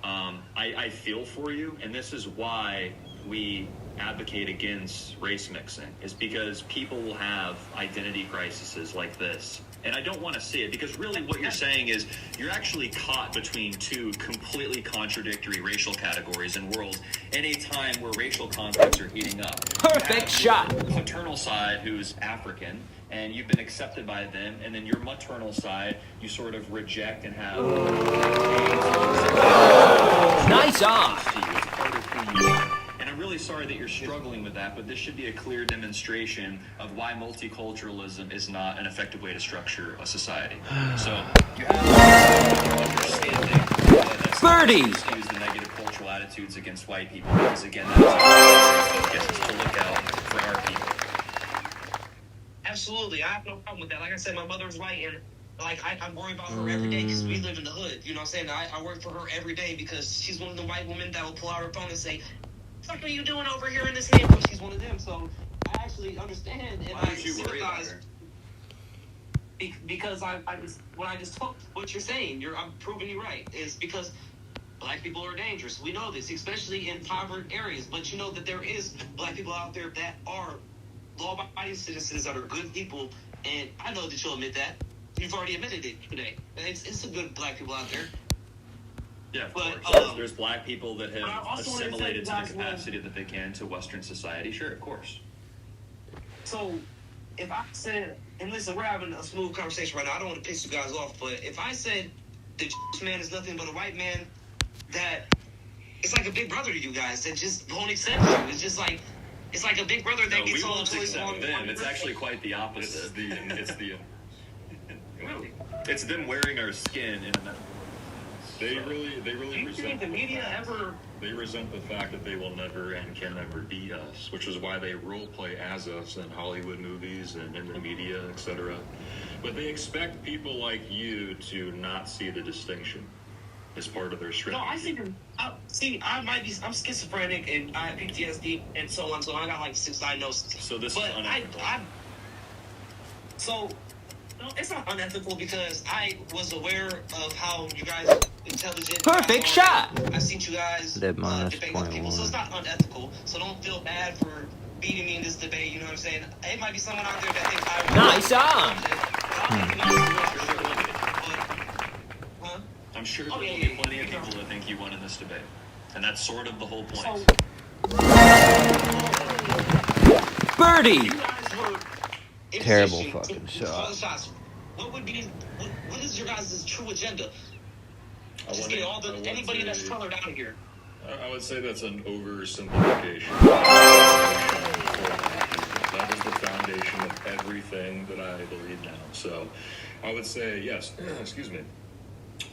I feel for you, and this is why we advocate against race mixing, is because people will have identity crises like this. And I don't want to see it, because really what you're saying is you're actually caught between two completely contradictory racial categories and worlds in a time where racial conflicts are heating up. Perfect shot. Paternal side who's African, and you've been accepted by them, and then your maternal side you sort of reject and have. Nice on. It's part of who you are. And I'm really sorry that you're struggling with that, but this should be a clear demonstration of why multiculturalism is not an effective way to structure a society. So you have understanding that's Birdie. to use the negative cultural attitudes against white people, because again, that is our focus, is to look out for our people. Absolutely, I have no problem with that. Like I said, my mother's white, and like I worry about her every day because we live in the hood. You know what I'm saying? I work for her every day because she's one of the white women that will pull out her phone and say, "What are you doing over here in this neighborhood?" She's one of them, so I actually understand and Why I don't you worry about sympathize. her? Because I just took what you're saying, I'm proving you right. Is because black people are dangerous. We know this, especially in impoverished areas. But you know that there is black people out there that are law-abiding citizens that are good people, and I know that you'll admit that. You've already admitted it today. It's a good black people out there. Yeah, of But, course. There's black people that but I have also wanna tell assimilated you to guys the one- capacity that they can to Western society. Sure, of course. So, if I said, and listen, we're having a smooth conversation right now. I don't want to piss you guys off, but if I said the man is nothing but a white man, that it's like a big brother to you guys that just won't accept you. It's just like, it's like a big brother that No, we gets all won't the accept them. It's actually quite the opposite. It's them wearing our skin in a. They really Do you resent think the media ever? They resent the fact that they will never and can never be us, which is why they role play as us in Hollywood movies and in the media, etc. But they expect people like you to not see the distinction as part of their No, strategy. I think I'm schizophrenic and I have PTSD and so on. So I got like 6 diagnoses. So this But is unethical. No, it's not unethical because I was aware of how you guys intelligent. Perfect guys are. shot. I seen you guys Did minus debate with people, so it's 0.1. not unethical. So don't feel bad for beating me in this debate. You know what I'm saying? It might be someone out there that thinks I. Nice on. Huh? I'm sure Oh, there yeah, will yeah, be plenty of yeah. people that think you won in this debate, and that's sort of the whole point. Birdie. You guys were in Terrible position fucking to shot. call the shots. What is your guys' true agenda? I Just wanna- get I would anybody that's say- colored out of here. I would say that's an oversimplification. That is the foundation of everything that I believe now. So I would say, yes, excuse me,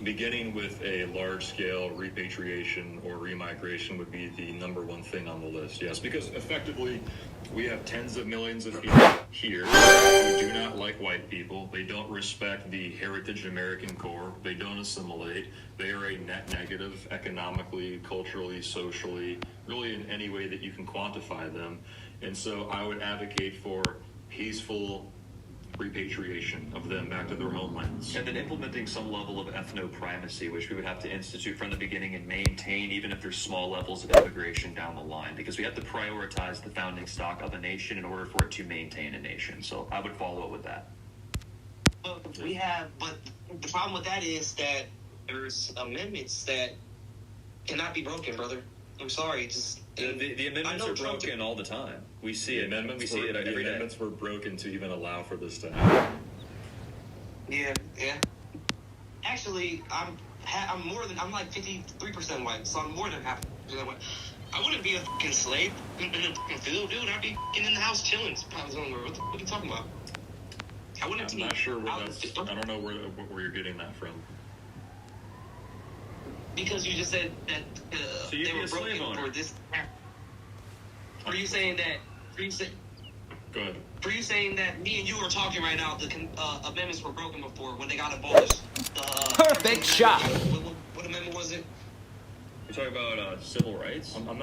beginning with a large-scale repatriation or remigration would be the number one thing on the list. Yes, because effectively we have tens of millions of people here who do not like white people. They don't respect the heritage American core. They don't assimilate. They are a net negative economically, culturally, socially, really in any way that you can quantify them. And so I would advocate for peaceful repatriation of them back to their homelands. And then implementing some level of ethno-primacy, which we would have to institute from the beginning and maintain, even if there's small levels of immigration down the line, because we have to prioritize the founding stock of a nation in order for it to maintain a nation. So I would follow up with that. But the problem with that is that there's amendments that cannot be broken, brother. I'm sorry, just The amendments I know are Trump- broken all the time. We see The it. amendments, We see were, it the every day. amendments were broken to even allow for this to happen. yeah. Actually, I'm like 53% white, so I'm more than half white. I wouldn't be a fucking slave in a fucking field, dude. I'd be fucking in the house chilling. What are you talking about? I wouldn't I'm be not sure where out- that's. I don't know where you're getting that from. Because you just said that So you'd they be were a slave broken owner. for this. Are you saying that? Go ahead. For you saying that me and you are talking right now, the amendments were broken before when they got abolished. Perfect shot. What amendment was it? You're talking about civil rights? I'm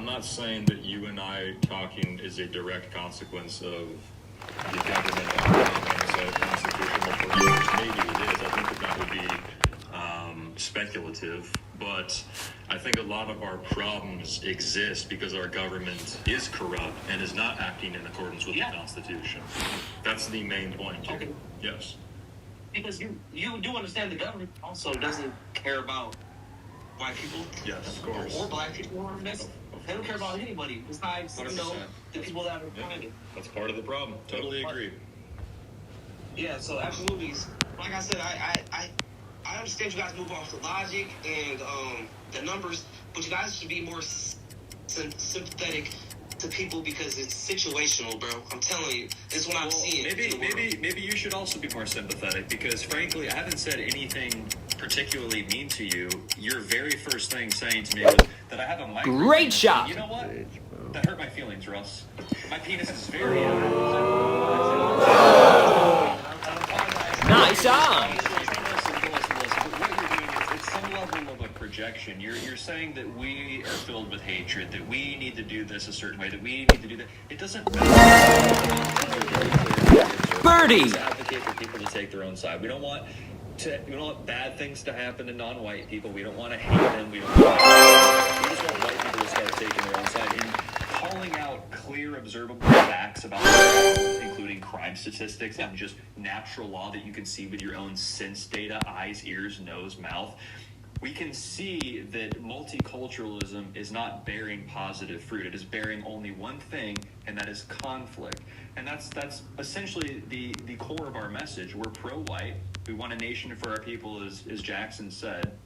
not saying that you and I talking is a direct consequence of the government operating as a constitutional purpose. Maybe it is. I think that would be speculative, but I think a lot of our problems exist because our government is corrupt and is not acting in accordance with the Constitution. That's the main point here. Okay. Yes. Because you do understand the government also doesn't care about white people. Yes, of course. Or black people. Or they don't care about anybody besides, 100%. the people that are behind it. That's part of the problem. Totally agree. Yeah, so absolutely. Like I said, I understand you guys move off the logic and the numbers, but you guys should be more sympathetic to people because it's situational, bro. I'm telling you, this is what I'm seeing. Maybe you should also be more sympathetic because, frankly, I haven't said anything particularly mean to you. Your very first thing saying to me was that I have a mic. Great shot. You know what? That hurt my feelings, Russ. My penis is very. Nice on. What you're doing is it's some level of a projection. You're saying that we are filled with hatred, that we need to do this a certain way, that we need to do that. It doesn't matter. Birdie. We advocate for people to take their own side. We don't want bad things to happen to non-white people. We don't want to hate them. We just want white people to start taking their own side and calling out clear, observable facts about the world, including crime statistics and just natural law that you can see with your own sense data, eyes, ears, nose, mouth. We can see that multiculturalism is not bearing positive fruit. It is bearing only one thing, and that is conflict. And that's essentially the core of our message. We're pro-white. We want a nation for our people, as Jackson said.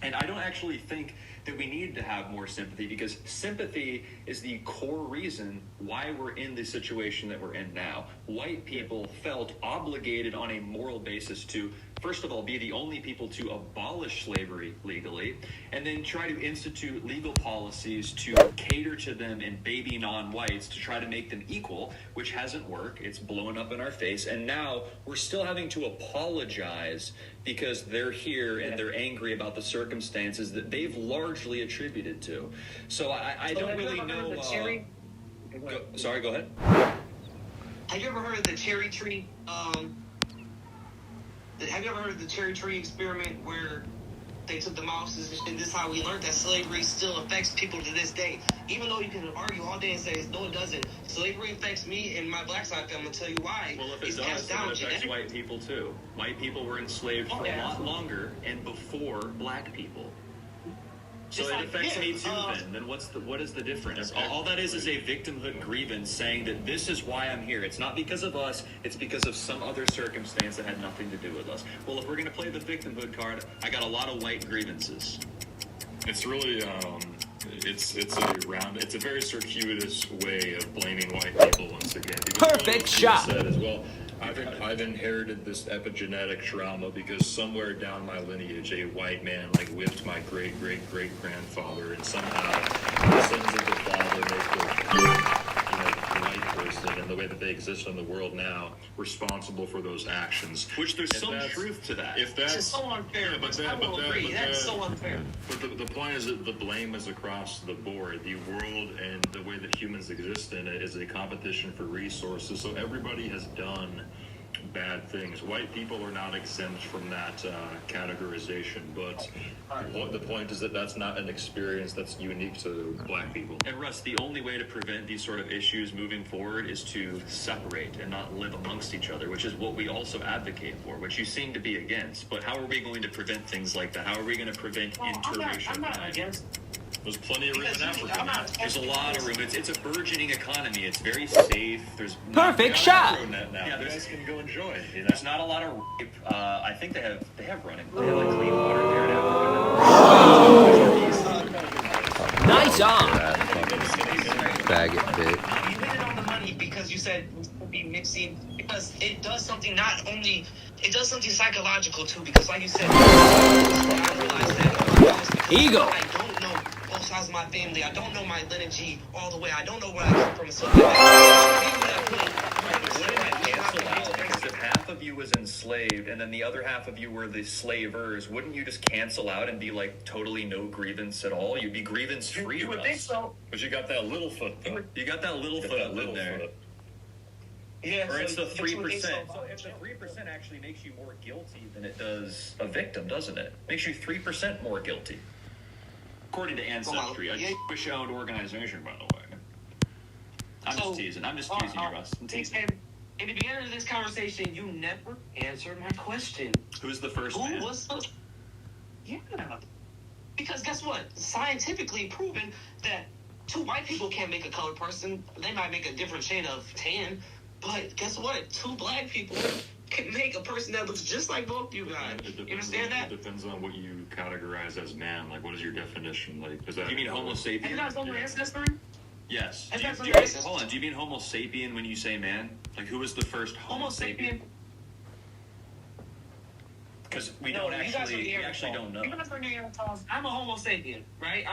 And I don't actually think that we need to have more sympathy because sympathy is the core reason why we're in the situation that we're in now. White people felt obligated on a moral basis to, first of all, be the only people to abolish slavery legally, and then try to institute legal policies to cater to them and baby non-whites to try to make them equal, which hasn't worked. It's blown up in our face. And now we're still having to apologize because they're here and they're angry about the circumstances that they've largely attributed to. So I don't really know. Sorry, go ahead. Have you ever heard of the cherry tree? Have you ever heard of the cherry tree experiment where they took the mouses and this is how we learned that slavery still affects people to this day? Even though you can argue all day and say, no, it doesn't. Slavery affects me and my black side family. I'm going to tell you why. Well, if it does, then it affects white people too. White people were enslaved for a lot longer and before black people. So it affects me too then what is the difference? All that is a victimhood grievance saying that this is why I'm here. It's not because of us, it's because of some other circumstance that had nothing to do with us. Well, if we're going to play the victimhood card, I got a lot of white grievances. It's really, it's a very circuitous way of blaming white people once again. Perfect shot. Said as well, I've inherited this epigenetic trauma because somewhere down my lineage, a white man whipped my great-great-great-grandfather, and somehow the sins of the father make the white person and the way that they exist in the world now responsible for those actions. Which there's some truth to that. If that's it's so unfair. That's so unfair. But the point is that the blame is across the board. The world and the way that humans exist in it is a competition for resources. So everybody has done bad things. White people are not exempt from that categorization, but the point is that that's not an experience that's unique to black people. And Russ, the only way to prevent these sort of issues moving forward is to separate and not live amongst each other, which is what we also advocate for, which you seem to be against. But how are we going to prevent things like that? How are we going to prevent interracial I'm not against. There's plenty of room in Africa. There's a lot of room. It's a burgeoning economy. It's very safe. There's perfect shot. Yeah, you guys can go enjoy it. You know? There's not a lot of rape. I think they have running. They have clean water there in Africa. Nice on. Bag it, bit. You hit it on the money because you said be mixing because it does something psychological too because like you said I realized that Eagle. I don't know both sides of my family. I don't know my lineage all the way. I don't know where I come from and stuff like that. If half of you was enslaved and then the other half of you were the slavers, wouldn't you just cancel out and be totally no grievance at all? You'd be grievance free. You would think so. But you got that little foot though. You got that little foot up in there. Yeah, Or it's the it makes you 3%. think So if the 3% actually makes you more guilty than it does a victim, doesn't it? Makes you 3% more guilty. According to Ancestry, a Jewish-owned organization, by the way. I'm just teasing. I'm just teasing you, Russ. I'm teasing. And in the beginning of this conversation, you never answered my question. Who's the first Who man? was the... Yeah. Because guess what? Scientifically proven that 2 white people can't make a colored person. They might make a different shade of tan. But guess what? 2 black people can make a person that looks just like both you guys. You understand that? It depends on what you categorize as man. Like, what is your definition? Like, is that You mean Homo sapien? Have you guys done your ancestry? Yes. Has that Do been you, racist? hold on. Do you mean Homo sapien when you say man? Like, who was the first Homo sapien? Because we don't actually, we actually don't know. You guys are Neanderthals. I'm a Homo sapien, right?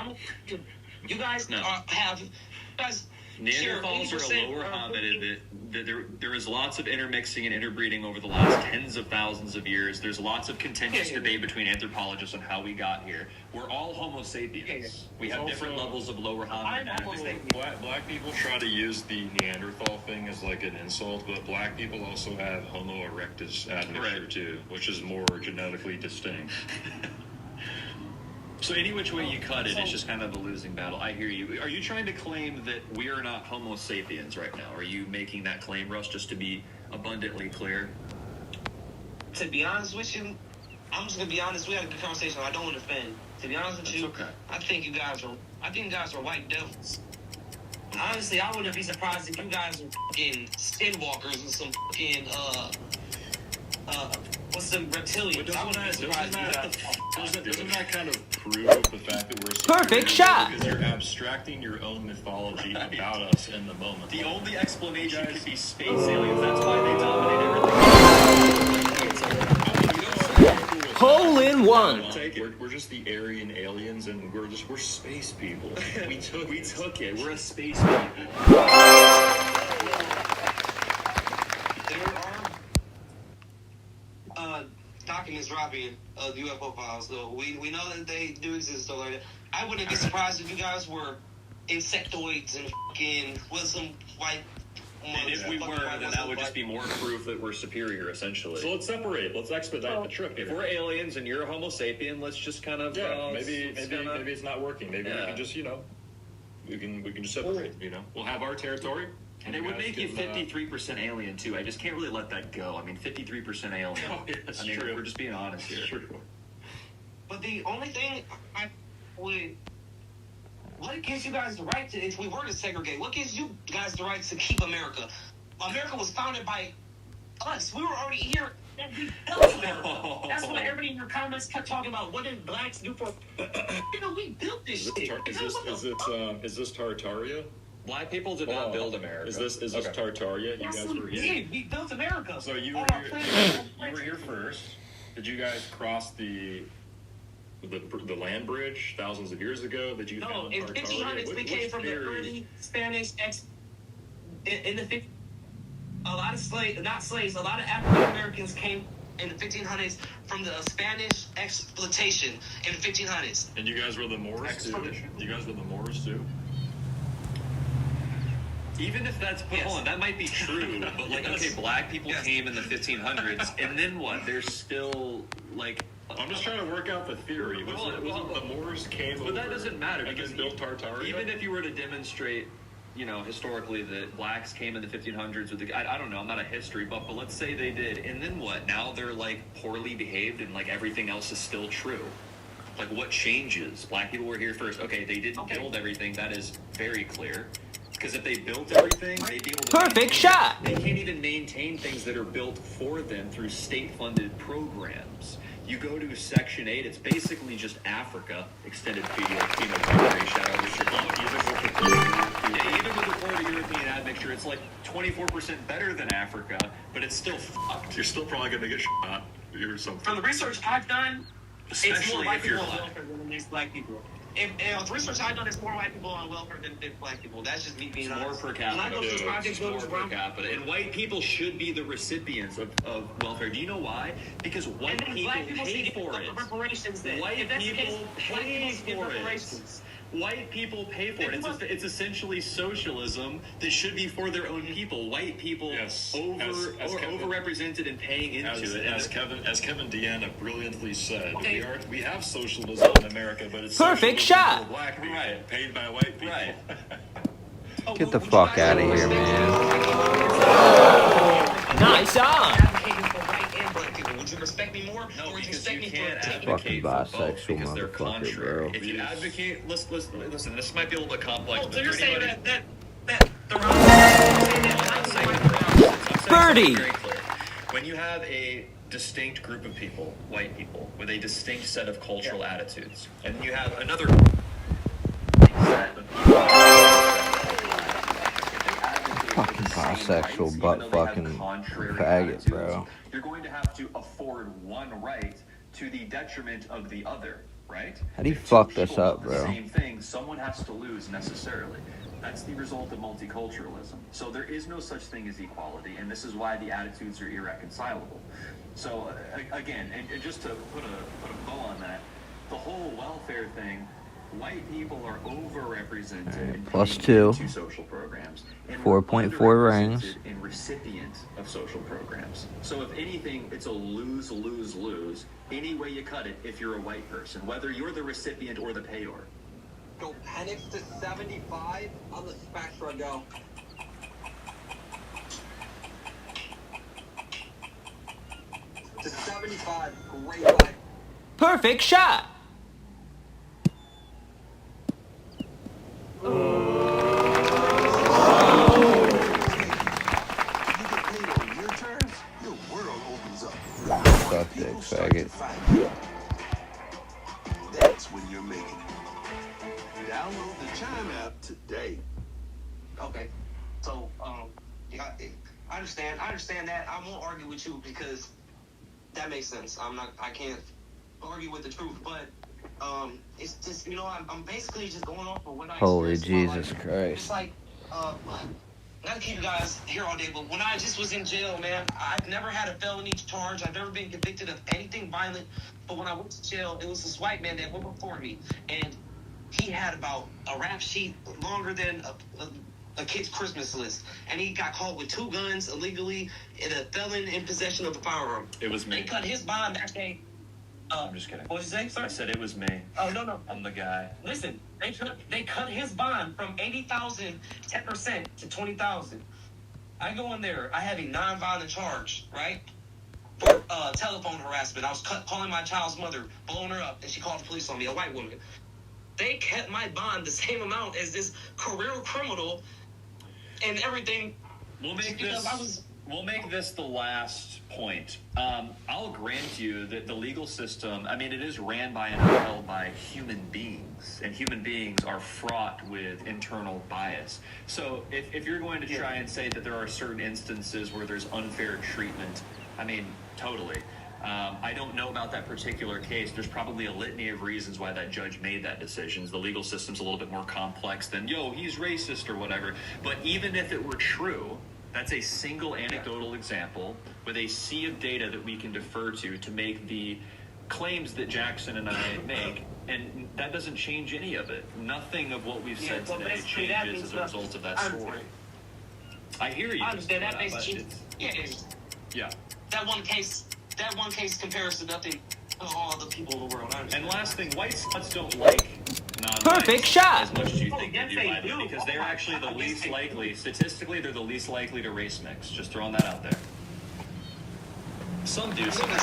You guys No. have... You guys share Neanderthals are 80% a lower hominid. There is lots of intermixing and interbreeding over the last tens of thousands of years. There's lots of contentious debate between anthropologists on how we got here. We're all Homo sapiens. We have different levels of lower hominid. Black people try to use the Neanderthal thing as like an insult, but black people also have Homo erectus admixture too, which is more genetically distinct. So any which way you cut it, it's just kind of a losing battle. I hear you. Are you trying to claim that we are not Homo sapiens right now? Are you making that claim, Russ, just to be abundantly clear? To be honest with you, I'm just gonna be honest. We had a good conversation. I don't want to offend. To be honest with you, I think you guys are white devils. Honestly, I wouldn't be surprised if you guys are fucking skinwalkers or some fucking what's some reptilians. I wouldn't be surprised if you guys. Doesn't that kind of prove the fact that we're Perfect shot. Because you're abstracting your own mythology about us in the moment. The only explanation could be space aliens. That's why they dominate everything. Hole in one. We're just the Aryan aliens, and we're space people. We took it. We're a space people. Documents dropping of UFO files, so we know that they do exist. So like, I wouldn't be surprised if you guys were insectoids and fucking with some white. And if we were, then that would just be more proof that we're superior, essentially. So let's separate. Let's expedite the trip. If we're aliens and you're a Homo sapien, let's just kind of maybe it's not working. Maybe we can just we can just separate. We'll have our territory. And it would make you 53% alien, too. I just can't really let that go. I mean, 53% alien. It's true. true. We're just being honest here. True. But the only thing I would... What gives you guys the right to... If we were to segregate, what gives you guys the right to keep America? America was founded by us. We were already here. And we built America. That's what everybody in your comments kept talking about. What did blacks do for... we built this shit. Is this Tartaria? Black people did not build America. Is this Tartaria? You guys were here. We built America. So you were here first. Did you guys cross the land bridge thousands of years ago? Did you? No, in 1500s we came from the early Spanish in the a lot of slaves, not slaves, a lot of African Americans came in the 1500s from the Spanish exploitation in the 1500s. And you guys were the Moors too? You guys were the Moors too? Even if that's, hold on, that might be true, but like, okay, black people came in the 1500s, and then what? There's still, like... I'm just trying to work out the theory. Was it the Moors came over? But that doesn't matter, and because then built Tartaria? Even if you were to demonstrate, historically that blacks came in the 1500s with I don't know, I'm not a history buff, but let's say they did, and then what? Now they're, like, poorly behaved, and, like, everything else is still true. Like, what changes? Black people were here first. Okay, they didn't build everything. That is very clear. Because if they built everything, they'd be able to... Perfect shot! They can't even maintain things that are built for them through state-funded programs. You go to Section 8, it's basically just Africa, extended phenotype. Shout out to even with the Proto-European admixture, it's like 24% better than Africa, but it's still fucked. You're still probably going to get shot or something. From the research I've done, especially it's more white if you're people on black. welfare than there's black people. If the research I've done, it's more white people on welfare than black people. That's just me being honest. More per capita. When I go to project More buildings per around, capita. And white people should be the recipients of welfare. Do you know why? Because white people pay for it. reparations then. White If that's the people case, black pay people should get for it. reparations. White people pay for it. It's essentially socialism that should be for their own people. White people overrepresented and paying into it. As Kevin Deanna brilliantly said, we have socialism in America, but it's Perfect shot. For black people, paid by white people. Right. Get the fuck out of here, man. Nice on. Advocating for white and black people. Would you respect me more? No, or would you because respect you me can't for taking Fucking advocate for both bisexual because they're motherfucker, contrary. bro. If you advocate, listen, this might be a little bit complex. Oh, but so you're for saying anybody- that the Birdie. Very clear. When you have a distinct group of people, white people, with a distinct set of cultural attitudes, and then you have another set of Fucking bisexual, butt fucking faggot, bro. You're going to have to afford one right to the detriment of the other, right? How do you If two fuck this people up, want the bro? Same thing. Someone has to lose necessarily. That's the result of multiculturalism. So there is no such thing as equality, and this is why the attitudes are irreconcilable. So again, and just to put a bow on that, the whole welfare thing. White people are overrepresented in plus paying 2. into social programs. And 4.4 rings. in recipients of social programs. So if anything, it's a lose-lose-lose. Any way you cut it, if you're a white person, whether you're the recipient or the payor. Go Penix to 75 on the Spectra go. To 75, great life. Perfect shot. Fuck dick, faggot. That's when you're making it. Download the Chime app today. Okay. So, yeah, I understand. I understand that. I won't argue with you because that makes sense. I can't argue with the truth, but it's just, I'm basically just going off of what I Holy experienced in my Jesus life. Christ. It's like, not to keep you guys here all day, but when I just was in jail, man, I've never had a felony charge. I've never been convicted of anything violent. But when I went to jail, it was this white man that went before me, and he had about a rap sheet longer than a kid's Christmas list, and he got caught with 2 guns illegally and a felon in possession of a firearm. It was me. They cut his bond that day. I'm just kidding. What did you say, sir? I said it was me. Oh, no. I'm the guy. Listen, they cut his bond from 80,000, 10% to 20,000. I go in there. I have a non-violent charge, right? For telephone harassment. I was calling my child's mother, blowing her up, and she called the police on me, a white woman. They kept my bond the same amount as this career criminal and everything. We'll make this the last point. I'll grant you that the legal system, it is ran by and upheld by human beings, and human beings are fraught with internal bias. So if you're going to try and say that there are certain instances where there's unfair treatment, totally. I don't know about that particular case. There's probably a litany of reasons why that judge made that decision. The legal system's a little bit more complex than, he's racist or whatever. But even if it were true, that's a single anecdotal example with a sea of data that we can defer to make the claims that Jackson and I make, and that doesn't change any of it. Nothing of what we've said today changes as a result of that story. I hear you. I understand that makes yeah. That one case compares to nothing to all the people in the world. And last thing, white sluts don't like non-whites Perfect shot. as much as you think they do, by the way, because they're actually the least likely, statistically, they're the least likely to race mix. Just throwing that out there. Some do. Some are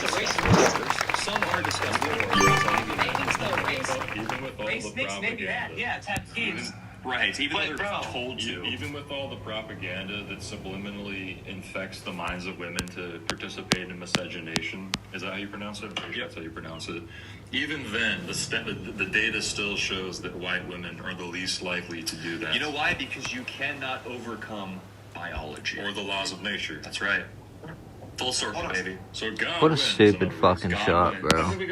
disgusting. Even with all the propaganda. Yeah, tap kids. Right, even though they're told to. Even with all the propaganda that subliminally infects the minds of women to participate in miscegenation, is that how you pronounce it? Yep, that's how you pronounce it. Even then, the data still shows that white women are the least likely to do that. You know why? Because you cannot overcome biology. Or the laws of nature. That's right. Full circle, baby. So God What a wins, stupid in other words. fucking God shot, wins. bro. I think we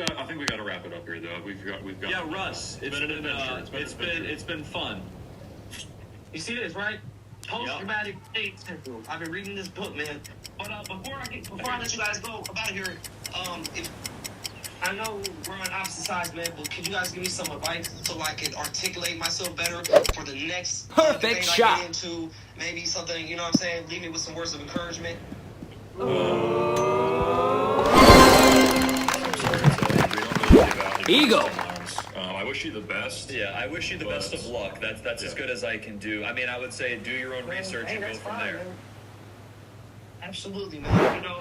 got to wrap it up here, though. We've got. Yeah, Russ. It's been fun. You see this, right? Post-traumatic state syndrome. I've been reading this book, man. But before I let you guys go, I'm out of here. I know we're on opposite sides, man, but could you guys give me some advice so I can articulate myself better for the next Perfect debate shot. I get into? Maybe something, you know what I'm saying? Leave me with some words of encouragement. I'm sorry to tell you, we don't really give out Ego. sometimes. I wish you the best. Yeah, I wish you the best of luck. That's as Yeah. good as I can do. I mean, I would say do your own research Hey, and go that's from fine, there. man. Absolutely, man. You know,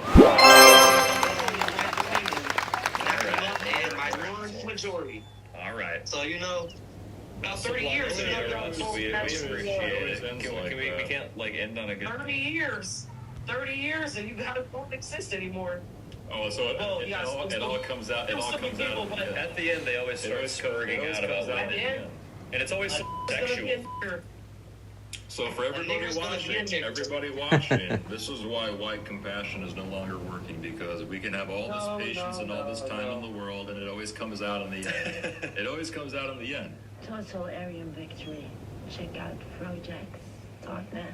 and my large majority. All right. So, you know, about 30 years. We appreciate it. Ends Can like we that. can't like end on a good. 30 years. 30 years, and you don't exist anymore. Oh, so Well, yeah, it all comes out. It all still be comes out. people, at the but end. At the end, they always start spurting out about comes out at women, the end. and it's always sexual. So for everybody nigger's gonna watching, be a this is why white compassion is no longer working, because we can have all this patience and all this time in the world, and it always comes out in the end. It always comes out in the end. Total area victory. Check out projects.net.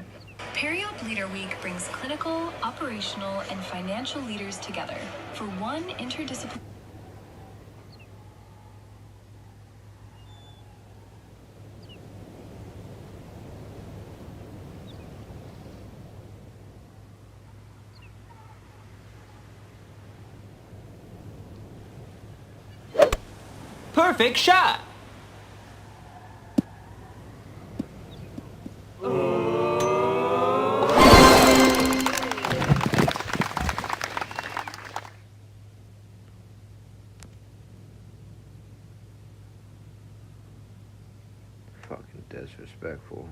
Periop Leader Week brings clinical, operational, and financial leaders together for one interdisciplinary. Perfect shot. Fucking disrespectful.